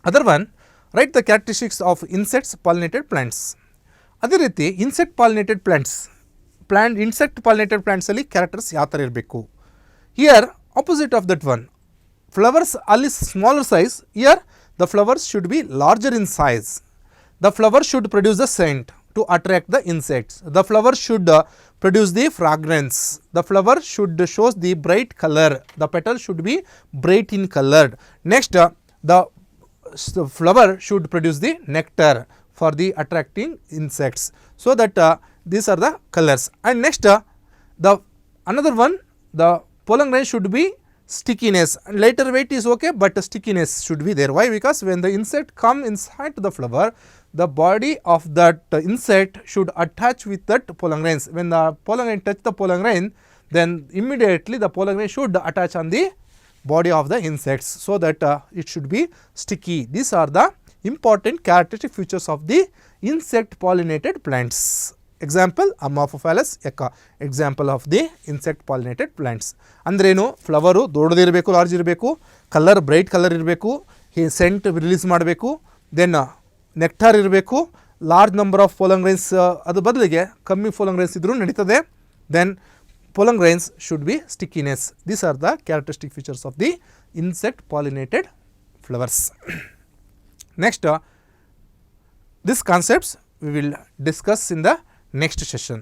other one, write the characteristics of insects pollinated plants. ಅದೇ ರೀತಿ insect pollinated insect pollinated ಪ್ಲಾಂಟ್ಸಲ್ಲಿ characters ಯಾವ ಥರ ಇರಬೇಕು. Here opposite of that one, flowers ಅಲ್ಲಿ smaller size, here the flowers should be larger in size. The flower should produce the scent to attract the insects. The flower should produce the fragrance. The flower should show the bright color. The petal should be bright in colored. Next, the flower should produce the nectar for the attracting insects. So that these are the colors. And next, the another one, the pollen grain should be stickiness. Lighter weight is okay, but stickiness should be there. Why? Because when the insect come inside the flower, the body of that insect should attach with that pollen grains. When the pollen grain touch the pollen grain, then immediately the pollen grain should attach on the body of the insects, so that it should be sticky. These are the important characteristic features of the insect pollinated plants. Example, Amorphophallus ecca. Example of the insect pollinated plants. ಅಂದ್ರೇನು, flower ದೊಡ್ಡದಿರಬೇಕು, large ಇರಬೇಕು, colour bright colour ಇರಬೇಕು, scent release ಮಾಡಬೇಕು, then nectar ಇರಬೇಕು, large number of pollen grains, ಅದು ಬದಲಿಗೆ ಕಮ್ಮಿ pollen grains ಇದ್ರೂ ನಡೀತದೆ. Then pollen grains should be stickiness. These are the characteristic features of the insect pollinated flowers. Next, these concepts we will discuss in the next session.